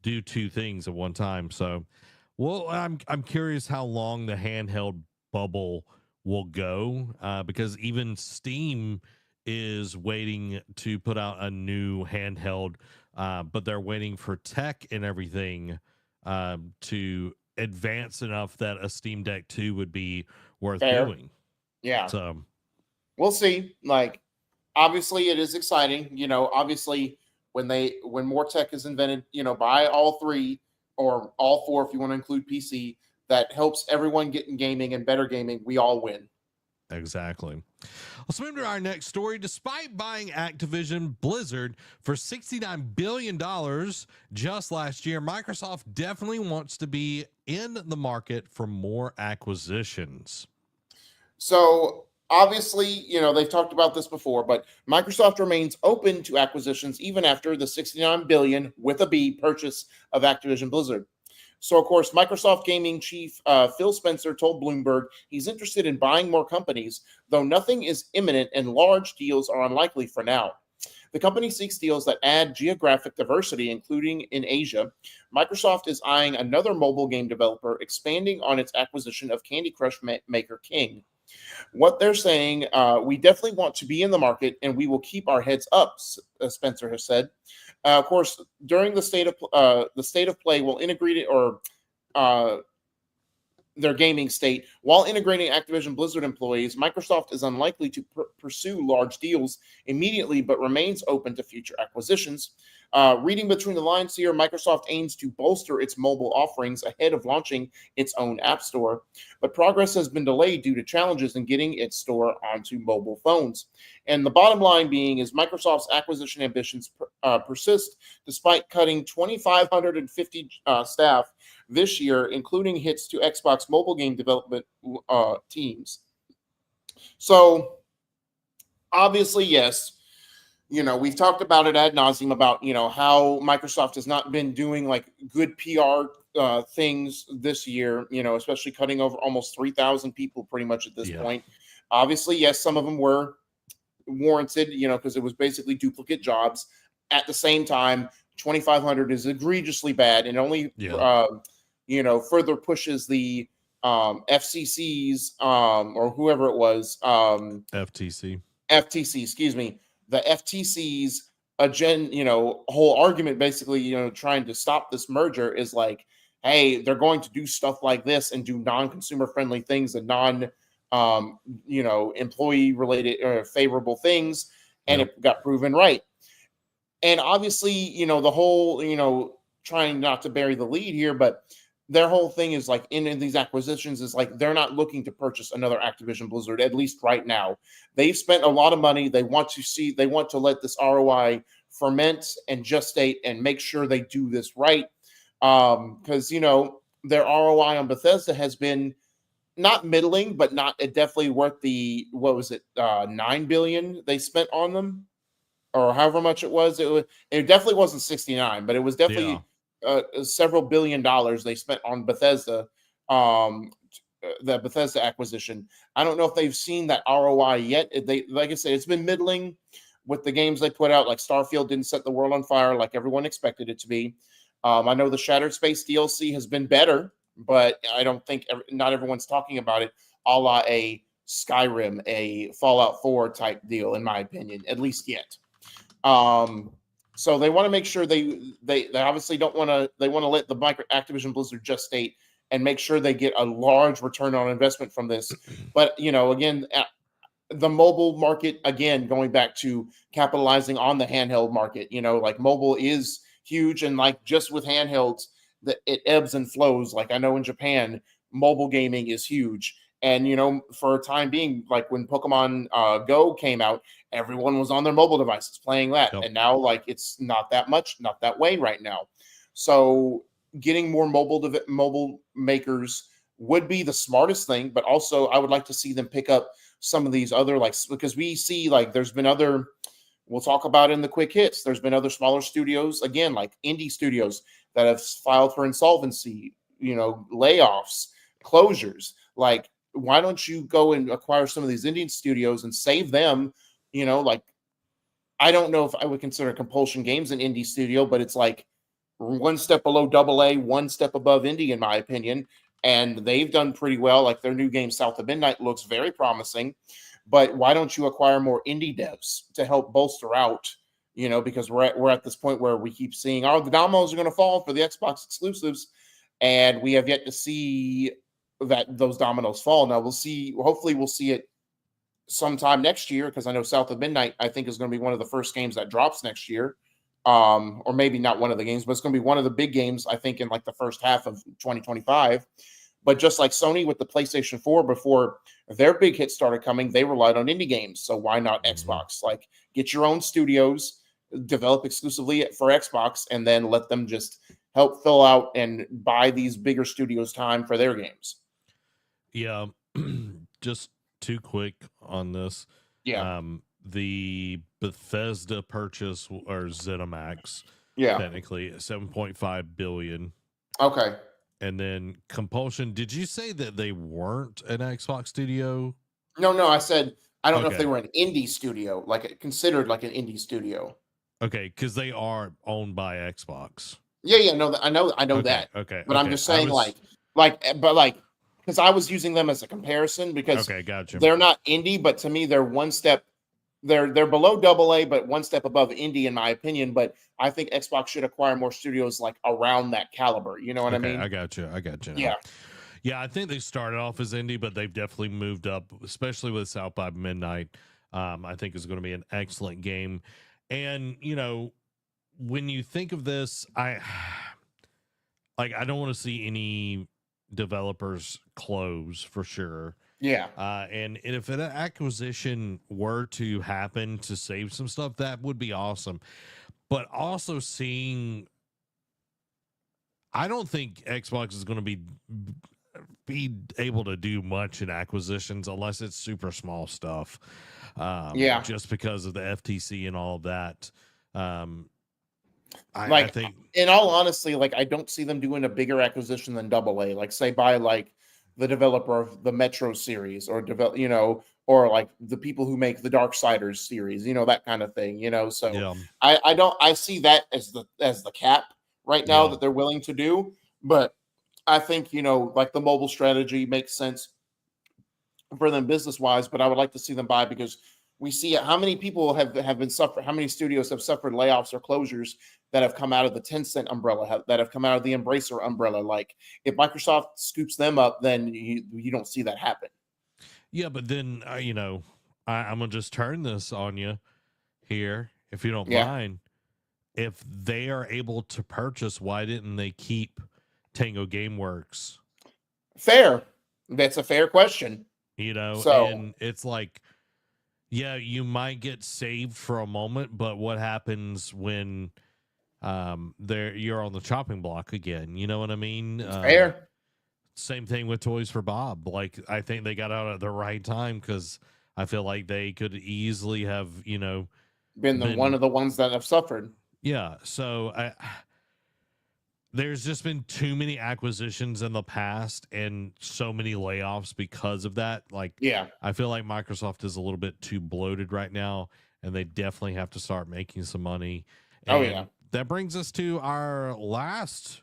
do two things at one time. So, well, I'm curious how long the handheld bubble will go because even Steam is waiting to put out a new handheld, but they're waiting for tech and everything to advance enough that a Steam Deck 2 would be worth Fair. doing. Yeah. So We'll see. Like, obviously, it is exciting. You know, obviously, when more tech is invented, you know, by all three or all four, if you want to include PC, that helps everyone get in gaming and better gaming. We all win. exactly. Let's move to our next story. Despite buying Activision Blizzard for $69 billion just last year, Microsoft definitely wants to be in the market for more acquisitions. So obviously, you know, they've talked about this before, but Microsoft remains open to acquisitions even after the 69 billion with a B purchase of Activision Blizzard. So, of course, Microsoft gaming chief Phil Spencer told Bloomberg he's interested in buying more companies, though nothing is imminent and large deals are unlikely for now. The company seeks deals that add geographic diversity, including in Asia. Microsoft is eyeing another mobile game developer, expanding on its acquisition of Candy Crush maker King. What they're saying, we definitely want to be in the market, and we will keep our heads up, Spencer has said. Of course, during the state of play will integrate it or their gaming state. While integrating Activision Blizzard employees, Microsoft is unlikely to pursue large deals immediately, but remains open to future acquisitions. Reading between the lines here, Microsoft aims to bolster its mobile offerings ahead of launching its own app store, but progress has been delayed due to challenges in getting its store onto mobile phones. And the bottom line being is Microsoft's acquisition ambitions persist despite cutting 2,550 staff this year, including hits to Xbox mobile game development teams. So, obviously, yes, we've talked about it ad nauseum about, how Microsoft has not been doing like good PR things this year, especially cutting over almost 3,000 people pretty much at this point. Obviously, yes, some of them were warranted, because it was basically duplicate jobs. At the same time, 2,500 is egregiously bad and only, further pushes the FCC's or whoever it was, FTC, excuse me, the FTC's whole argument basically, trying to stop this merger is like, hey, they're going to do stuff like this and do non-consumer friendly things and employee related or favorable things, and it got proven right. And obviously, the whole, trying not to bury the lead here, but their whole thing is like in these acquisitions is like they're not looking to purchase another Activision Blizzard, at least right now. They've spent a lot of money. They want to let this ROI ferment and gestate and make sure they do this right. Because their ROI on Bethesda has been not middling, but not definitely worth the $9 billion they spent on them, or however much it was. It definitely wasn't 69, but it was definitely several $billion they spent on Bethesda, the Bethesda acquisition. I don't know if they've seen that ROI yet. Like I said, it's been middling with the games they put out. Like Starfield didn't set the world on fire like everyone expected it to be. I know the Shattered Space DLC has been better, but I don't think not everyone's talking about it a la a Skyrim, a Fallout 4 type deal, in my opinion, at least yet. So they want to make sure they obviously don't want to, they want to let the Activision Blizzard gestate and make sure they get a large return on investment from this. But, again, the mobile market, again, going back to capitalizing on the handheld market, like mobile is huge. And like just with handhelds, it ebbs and flows. Like I know in Japan, mobile gaming is huge. And, for a time being, like when Pokemon Go came out, everyone was on their mobile devices playing that. Yep. And now, like, it's not that way right now. So getting more mobile makers would be the smartest thing. But also, I would like to see them pick up some of these other, like, because we see, like, there's been other, we'll talk about in the quick hits, there's been other smaller studios, again, like indie studios that have filed for insolvency, layoffs, closures. Like, why don't you go and acquire some of these Indian studios and save them? Like, I don't know if I would consider Compulsion Games an indie studio, but it's like one step below AA, one step above indie, in my opinion. And they've done pretty well. Like their new game, South of Midnight, looks very promising. But why don't you acquire more indie devs to help bolster out? Because we're at this point where we keep seeing, the dominoes are going to fall for the Xbox exclusives, and we have yet to see that those dominoes fall. Now hopefully we'll see it sometime next year, because I know South of Midnight, I think, is going to be one of the first games that drops next year. Or maybe not one of the games, but it's going to be one of the big games, I think, in like the first half of 2025. But just like Sony with the PlayStation 4, before their big hits started coming, they relied on indie games. So why not Xbox? Like, get your own studios, develop exclusively for Xbox, and then let them just help fill out and buy these bigger studios time for their games. Yeah. Just too quick on this. Yeah. The Bethesda purchase, or ZeniMax, technically $7.5 billion. Okay. And then Compulsion, did you say that they weren't an Xbox studio? No, I said I don't know if they were an indie studio, like considered like an indie studio. Okay, because they are owned by Xbox. Yeah, no, I know that. Okay, but I'm just saying, because I was using them as a comparison, because gotcha. They're not indie, but to me, they're one step. They're below AA, but one step above indie, in my opinion. But I think Xbox should acquire more studios like around that caliber. You know what I mean? I got you. Yeah. Yeah, I think they started off as indie, but they've definitely moved up, especially with South by Midnight. I think is going to be an excellent game. And, when you think of this, I don't want to see any developers close for sure. Yeah. And if an acquisition were to happen to save some stuff, that would be awesome. But also I don't think Xbox is going to be able to do much in acquisitions unless it's super small stuff. Yeah. Just because of the FTC and all of that. I Like, think, in all honesty, like I don't see them doing a bigger acquisition than AA. Like, say, buy like the developer of the Metro series, or develop, or like the people who make the Darksiders series, that kind of thing. So yeah, I see that as the cap right now yeah, that they're willing to do. But I think like the mobile strategy makes sense for them business wise. But I would like to see them buy, because we see how many people have been suffered, how many studios have suffered layoffs or closures that have come out of the Tencent umbrella, that have come out of the Embracer umbrella. Like, if Microsoft scoops them up, then you don't see that happen. yeah. But then, I'm going to just turn this on you here, if you don't Yeah, mind. If they are able to purchase, why didn't they keep Tango Gameworks? fair. That's a fair question. So And it's like, yeah, you might get saved for a moment, but what happens when you're on the chopping block again? You know what I mean? fair. Same thing with Toys for Bob. Like, I think they got out at the right time, because I feel like they could easily have, Been one been, of the ones that have suffered. yeah. So there's just been too many acquisitions in the past and so many layoffs because of that. Like, Yeah. I feel like Microsoft is a little bit too bloated right now, and they definitely have to start making some money. Oh yeah. And that brings us to our last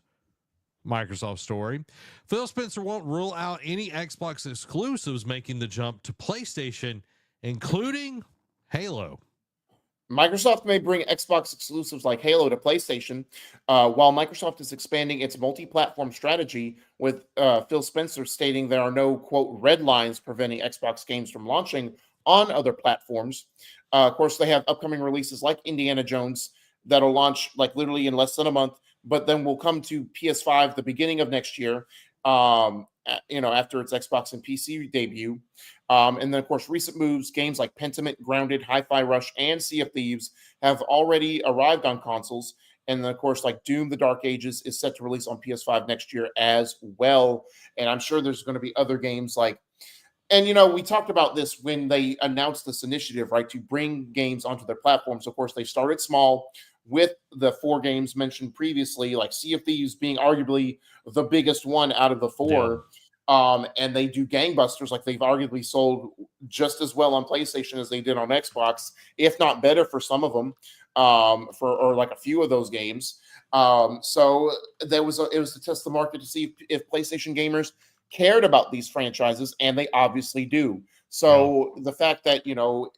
Microsoft story. Phil Spencer won't rule out any Xbox exclusives making the jump to PlayStation, including Halo. Microsoft may bring Xbox exclusives like Halo to PlayStation, while Microsoft is expanding its multi-platform strategy, with Phil Spencer stating there are no, quote, red lines preventing Xbox games from launching on other platforms. Of course, they have upcoming releases like Indiana Jones that'll launch like literally in less than a month, but then will come to PS5 the beginning of next year, after its Xbox and PC debut. And then, of course, recent moves, games like Pentiment, Grounded, Hi-Fi Rush, and Sea of Thieves have already arrived on consoles. And then, of course, like Doom, The Dark Ages is set to release on PS5 next year as well. And I'm sure there's going to be other games like, and we talked about this when they announced this initiative, right, to bring games onto their platforms. Of course, they started small with the 4 games mentioned previously, like Sea of Thieves being arguably the biggest one out of the 4. And they do gangbusters. Like, they've arguably sold just as well on PlayStation as they did on Xbox, if not better for some of them, or like a few of those games. So it was to test the market to see if PlayStation gamers cared about these franchises, and they obviously do. So the fact that,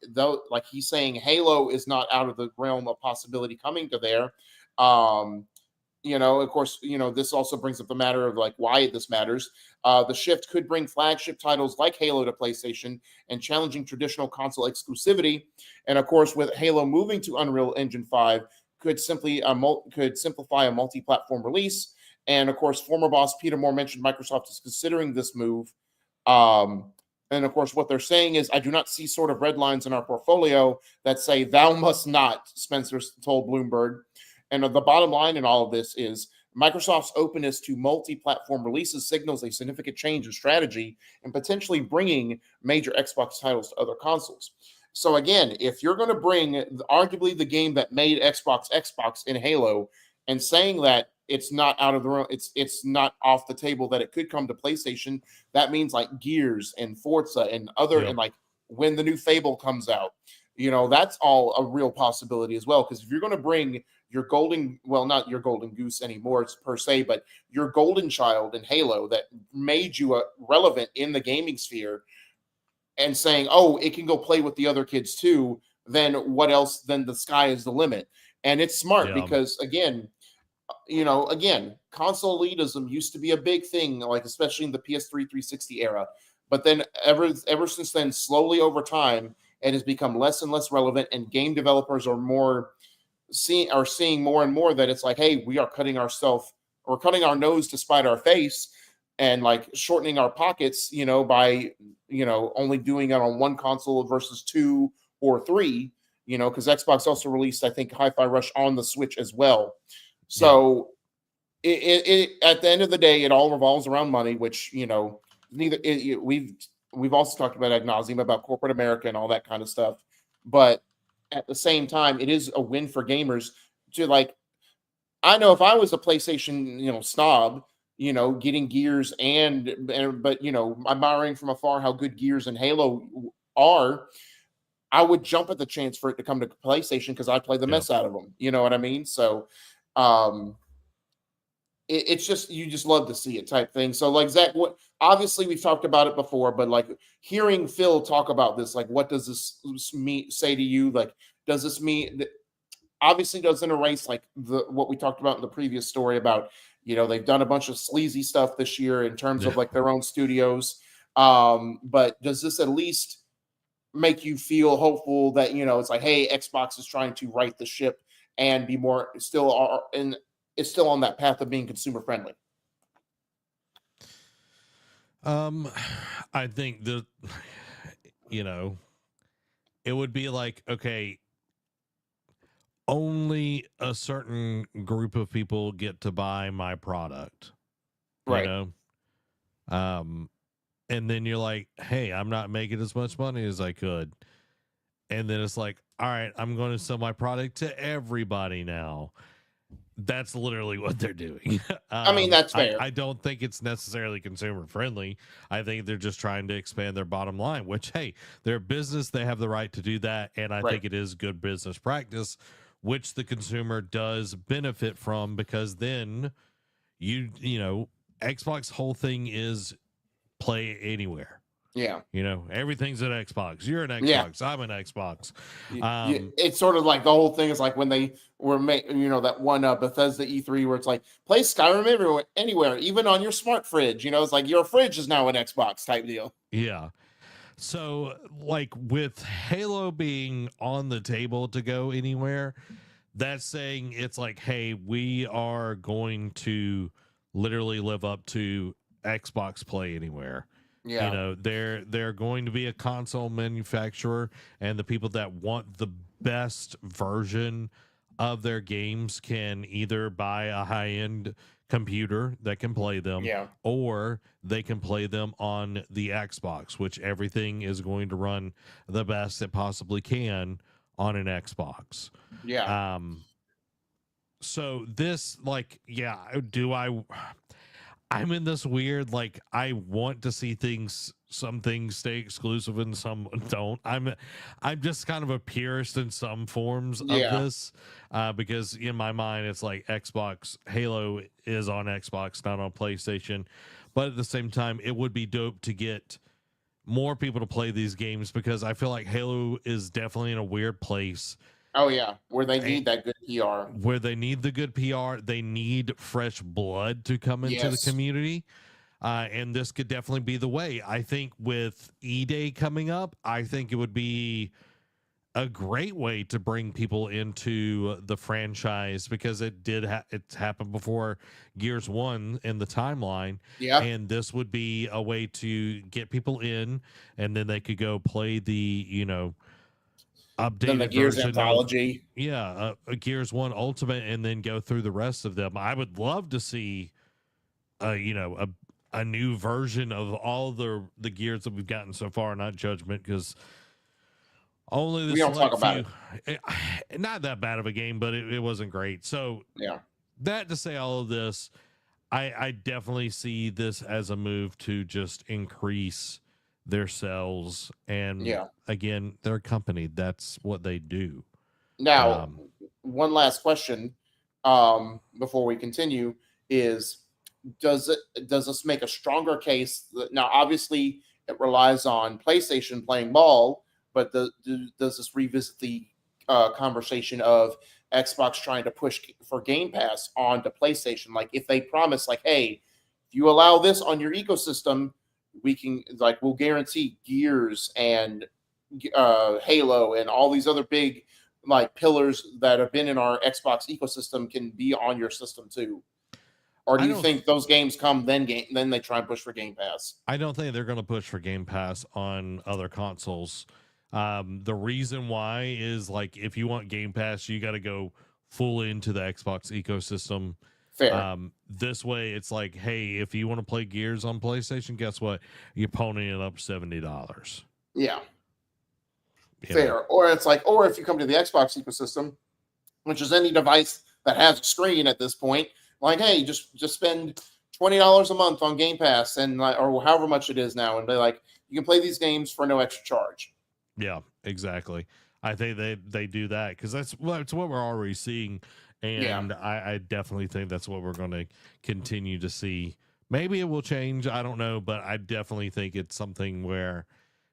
though, like he's saying, Halo is not out of the realm of possibility coming to there. Of course, this also brings up the matter of like why this matters. The shift could bring flagship titles like Halo to PlayStation and challenging traditional console exclusivity. And of course, with Halo moving to Unreal Engine 5, could simplify a multi-platform release. And of course, former boss Peter Moore mentioned Microsoft is considering this move. And of course, what they're saying is, I do not see sort of red lines in our portfolio that say thou must not, Spencer told Bloomberg. And the bottom line in all of this is Microsoft's openness to multi-platform releases signals a significant change in strategy and potentially bringing major Xbox titles to other consoles. So again, if you're going to bring arguably the game that made Xbox in Halo, and saying that it's not out of the room, it's not off the table that it could come to PlayStation, that means like Gears and Forza and other, and like when the new Fable comes out, that's all a real possibility as well. Because if you're going to bring your not your golden goose anymore per se, but your golden child in Halo that made you relevant in the gaming sphere, and saying, oh, it can go play with the other kids too, then what else? Then the sky is the limit. And it's smart because, again, again, console elitism used to be a big thing, like especially in the PS3 360 era. But then ever since then, slowly over time, it has become less and less relevant, and game developers are seeing more and more that it's like, hey, we are cutting our nose to spite our face, and like shortening our pockets, by only doing it on one console versus two or three, because Xbox also released, I think, Hi-Fi Rush on the Switch as well. So it at the end of the day, it all revolves around money, which we've also talked about ad nauseum about corporate America and all that kind of stuff. But at the same time, it is a win for gamers to like. I know if I was a PlayStation, snob, getting Gears but admiring from afar how good Gears and Halo are, I would jump at the chance for it to come to PlayStation because I play the mess out of them. You know what I mean? So, it's just, you just love to see it type thing. So like Zach, obviously we've talked about it before, but like hearing Phil talk about this, like what does this say to you? Like, does this mean that obviously doesn't erase like what we talked about in the previous story about, they've done a bunch of sleazy stuff this year in terms of like their own studios. But does this at least make you feel hopeful that, it's like, hey, Xbox is trying to right the ship and be more it's still on that path of being consumer friendly? I think it would be like, okay, only a certain group of people get to buy my product, right? And then you're like, hey, I'm not making as much money as I could. And then it's like, all right, I'm going to sell my product to everybody now. That's literally what they're doing. I mean, that's fair. I don't think it's necessarily consumer friendly. I think they're just trying to expand their bottom line, which, hey, they're a business. They have the right to do that. And I think it is good business practice, which the consumer does benefit from, because then Xbox whole thing is play anywhere. Yeah. Everything's an Xbox. You're an Xbox. Yeah. I'm an Xbox. It's sort of like the whole thing is like when they were making, that one Bethesda E3 where it's like, play Skyrim anywhere, even on your smart fridge. It's like your fridge is now an Xbox type deal. Yeah. So like with Halo being on the table to go anywhere, that's saying it's like, hey, we are going to literally live up to Xbox Play Anywhere. Yeah. They're going to be a console manufacturer, and the people that want the best version of their games can either buy a high-end computer that can play them, or they can play them on the Xbox, which everything is going to run the best it possibly can on an Xbox. Yeah. So this, like, I'm in this weird, like, I want to see some things stay exclusive and some don't. I'm just kind of a purist in some forms of this, because in my mind it's like Xbox Halo is on Xbox, not on PlayStation. But at the same time, it would be dope to get more people to play these games, because I feel like Halo is definitely in a weird place. Oh, yeah, where they need that good PR. Where they need the good PR. They need fresh blood to come into the community. And this could definitely be the way. I think with E-Day coming up, I think it would be a great way to bring people into the franchise, because it did it's happened before Gears 1 in the timeline. Yeah. And this would be a way to get people in, and then they could go play the, updated then the Gears version anthology. A Gears 1 Ultimate, and then go through the rest of them. I would love to see a new version of all the Gears that we've gotten so far, not Judgment, because only we don't talk about it. Not that bad of a game, but it wasn't great. So that to say all of this, I definitely see this as a move to just increase their sales, and again, they're a company. That's what they do. Now, one last question before we continue is, does this make a stronger case? Now, obviously, it relies on PlayStation playing ball, but does this revisit the conversation of Xbox trying to push for Game Pass onto PlayStation. Like if they promise, like, hey, if you allow this on your ecosystem, we'll guarantee Gears and Halo and all these other big like pillars that have been in our Xbox ecosystem can be on your system too. Or do you think those games come then they try and push for Game Pass? I don't think they're going to push for Game Pass on other consoles. The reason why is like if you want Game Pass, you got to go full into the Xbox ecosystem. Fair. This way, it's like, hey, if you want to play Gears on PlayStation, guess what? You're ponying up $70. Yeah. Fair. Know? Or it's like, or if you come to the Xbox ecosystem, which is any device that has a screen at this point, like, hey, just spend $20 a month on Game Pass and or however much it is now, and be like, you can play these games for no extra charge. Yeah, exactly. I think they do that because that's what we're already seeing, and I definitely think that's what we're going to continue to see. Maybe it will change. I don't know, but I definitely think it's something where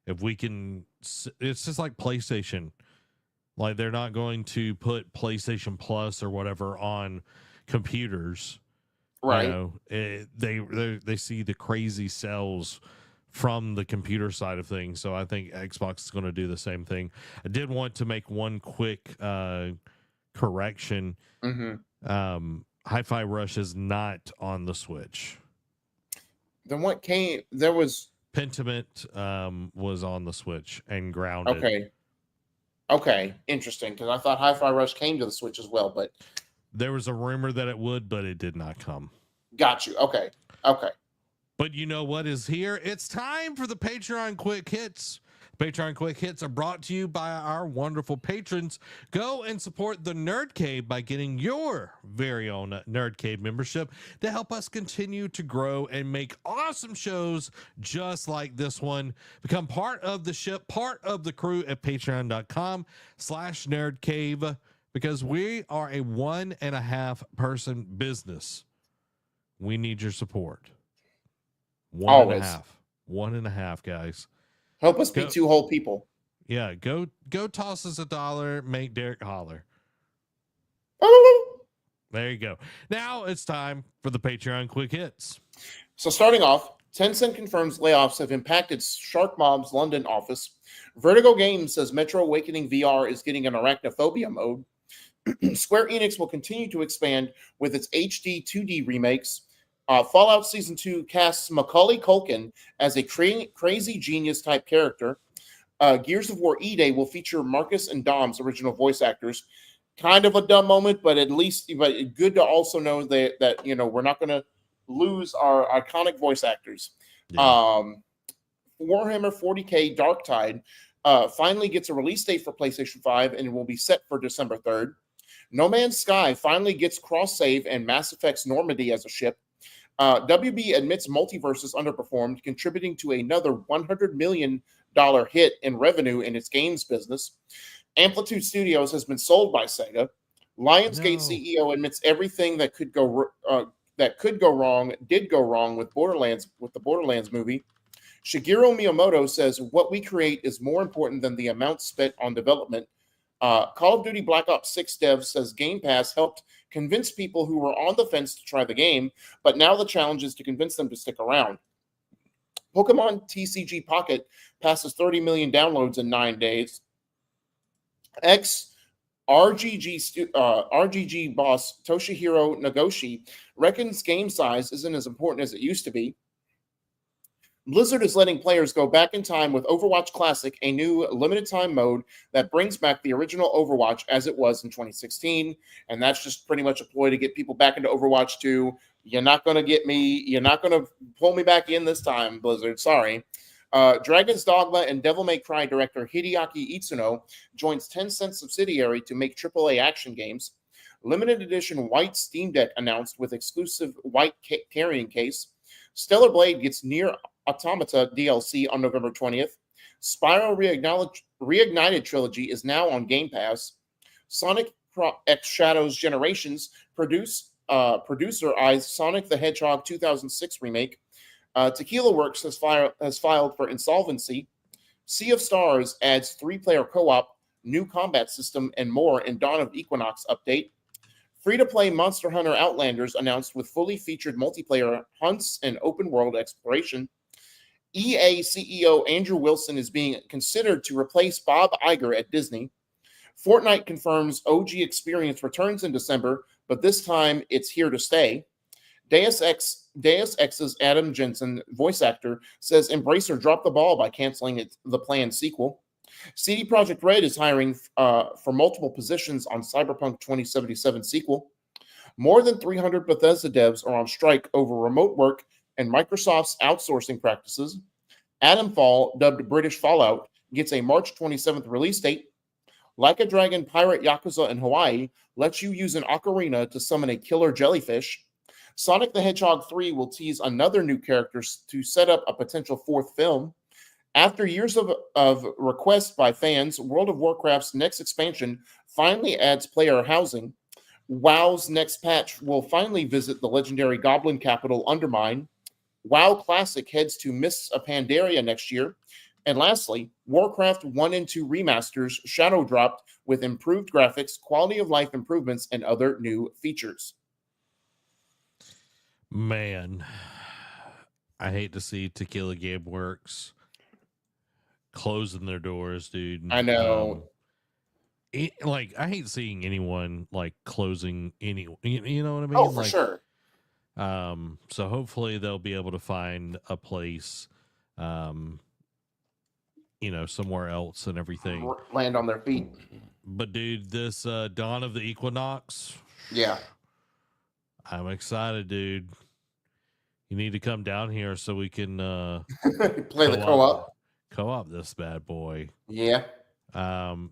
if we can, it's just like PlayStation. Like they're not going to put PlayStation Plus or whatever on computers, right? You know, they see the crazy sales from the computer side of things, so I think Xbox is going to do the same thing. I did want to make one quick correction. Hi-Fi Rush is not on the Switch. Then what came? There was Pentiment was on the Switch and Grounded. Okay, interesting, because I thought Hi-Fi Rush came to the Switch as well, but there was a rumor that it would, but it did not come. Got you. Okay. But you know what is here? It's time for the Patreon Quick Hits. Patreon Quick Hits are brought to you by our wonderful patrons. Go and support the Nerd Cave by getting your very own Nerd Cave membership to help us continue to grow and make awesome shows just like this one. Become part of the ship, part of the crew at patreon.com/Nerd Cave, because we are a 1.5 person business. We need your support. 1.5. 1.5, guys. Help us be 2 whole people. Yeah, go toss us $1, make Derek holler. There you go. Now it's time for the Patreon Quick Hits. So starting off, Tencent confirms layoffs have impacted Shark Mob's London office. Vertigo Games says Metro Awakening VR is getting an arachnophobia mode. Square Enix will continue to expand with its HD 2D remakes. Fallout Season 2 casts Macaulay Culkin as a crazy genius type character. Gears of War E-Day will feature Marcus and Dom's original voice actors. Kind of a dumb moment, but at least good to also know that you know, we're not going to lose our iconic voice actors. Yeah. Warhammer 40K Darktide finally gets a release date for PlayStation 5 and will be set for December 3rd. No Man's Sky finally gets cross-save and Mass Effect's Normandy as a ship. WB admits Multiverses underperformed, contributing to another $100 million hit in revenue in its games business. Amplitude Studios has been sold by Sega. Lionsgate CEO admits everything that could go wrong did go wrong with the Borderlands movie. Shigeru Miyamoto says what we create is more important than the amount spent on development. Call of Duty Black Ops 6 dev says Game Pass helped convince people who were on the fence to try the game, but now the challenge is to convince them to stick around. Pokemon TCG Pocket passes 30 million downloads in 9 days. RGG boss Toshihiro Nagoshi reckons game size isn't as important as it used to be. Blizzard is letting players go back in time with Overwatch Classic, a new limited time mode that brings back the original Overwatch as it was in 2016. And that's just pretty much a ploy to get people back into Overwatch 2. You're not going to get me. You're not going to pull me back in this time, Blizzard. Sorry. Dragon's Dogma and Devil May Cry director Hideaki Itsuno joins Tencent subsidiary to make AAA action games. Limited edition white Steam Deck announced with exclusive white carrying case. Stellar Blade gets Nier Automata DLC on November 20th. Spyro Reignited Trilogy is now on Game Pass. Sonic X Shadows Generations producer eyes Sonic the Hedgehog 2006 remake. Tequila Works has filed for insolvency. Sea of Stars adds 3-player co-op. new combat system, and more in Dawn of Equinox update. Free-to-play Monster Hunter Outlanders announced with fully featured multiplayer hunts and open-world exploration. EA CEO Andrew Wilson is being considered to replace Bob Iger at Disney. Fortnite confirms OG Experience returns in December, but this time it's here to stay. Deus Ex's Adam Jensen, voice actor, says Embracer dropped the ball by canceling the planned sequel. CD Projekt Red is hiring for multiple positions on Cyberpunk 2077 sequel. More than 300 Bethesda devs are on strike over remote work and Microsoft's outsourcing practices. Adamfall, dubbed British Fallout, gets a March 27th release date. Like a Dragon Pirate Yakuza in Hawaii lets you use an ocarina to summon a killer jellyfish. Sonic the Hedgehog 3 will tease another new character to set up a potential fourth film. After years of requests by fans, World of Warcraft's next expansion finally adds player housing. WoW's next patch will finally visit the legendary goblin capital Undermine. WoW Classic heads to Mists of Pandaria next year. And lastly, Warcraft 1 and 2 remasters shadow dropped with improved graphics, quality of life improvements, and other new features. Man, I hate to see Tequila Game Works closing their doors, dude. I know. I hate seeing anyone like closing any. You know what I mean? Oh, for sure. So hopefully they'll be able to find a place, somewhere else and everything. Land on their feet. But dude, this Dawn of the Equinox. Yeah. I'm excited, dude. You need to come down here so we can play the co-op. Co-op this bad boy. Yeah.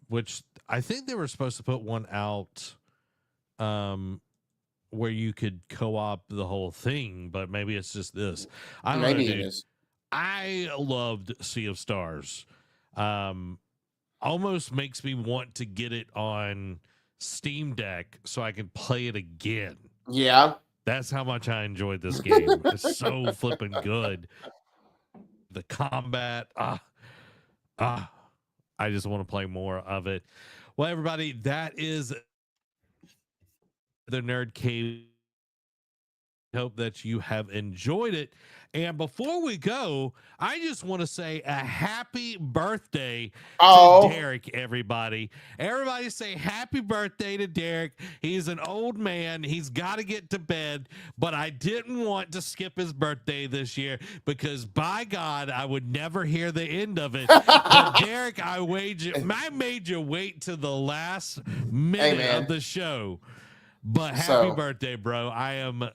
Which I think they were supposed to put one out where you could co-op the whole thing, but maybe it's just this. I don't know, dude. It is. I loved Sea of Stars. Almost makes me want to get it on Steam Deck so I can play it again. Yeah. That's how much I enjoyed this game. It's so flipping good. The combat, I just want to play more of it. Well, everybody, that is the Nerd Cave. Hope that you have enjoyed it. And before we go, I just want to say a happy birthday to Derek, everybody. Everybody say happy birthday to Derek. He's an old man. He's got to get to bed, but I didn't want to skip his birthday this year because, by God, I would never hear the end of it. But Derek, I made you wait to the last minute of the show. But happy birthday, bro. I am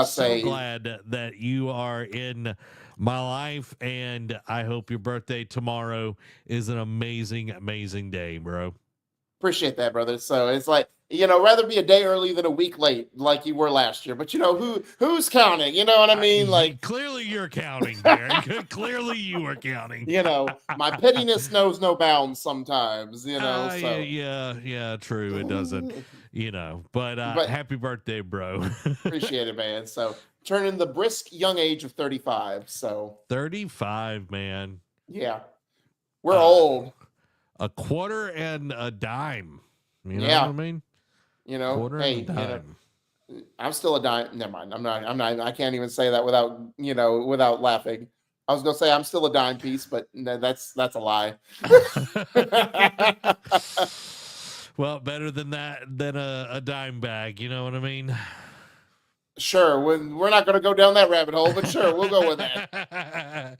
so glad that you are in my life, and I hope your birthday tomorrow is an amazing, amazing day, bro. Appreciate that, brother. So it's like, rather be a day early than a week late like you were last year. But who's counting? You know what I mean? Like, clearly you're counting, Derek. Clearly you are counting. My pettiness knows no bounds sometimes, so. Yeah, true. It doesn't, but happy birthday, bro. Appreciate it, man. So turning the brisk young age of 35. So 35, man. Yeah. We're old. A quarter and a dime. You know what I mean? Quarter and a dime. I'm still a dime. Never mind. I'm not. I can't even say that without laughing. I was gonna say I'm still a dime piece, but that's a lie. Well, better than a dime bag. You know what I mean? Sure. We're not going to go down that rabbit hole, but sure, we'll go with that.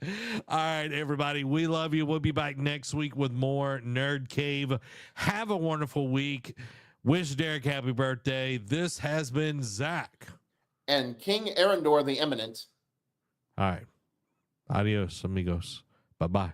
All right, everybody. We love you. We'll be back next week with more Nerd Cave. Have a wonderful week. Wish Derek happy birthday. This has been Zach. And King Arendor the Eminent. All right. Adios, amigos. Bye-bye.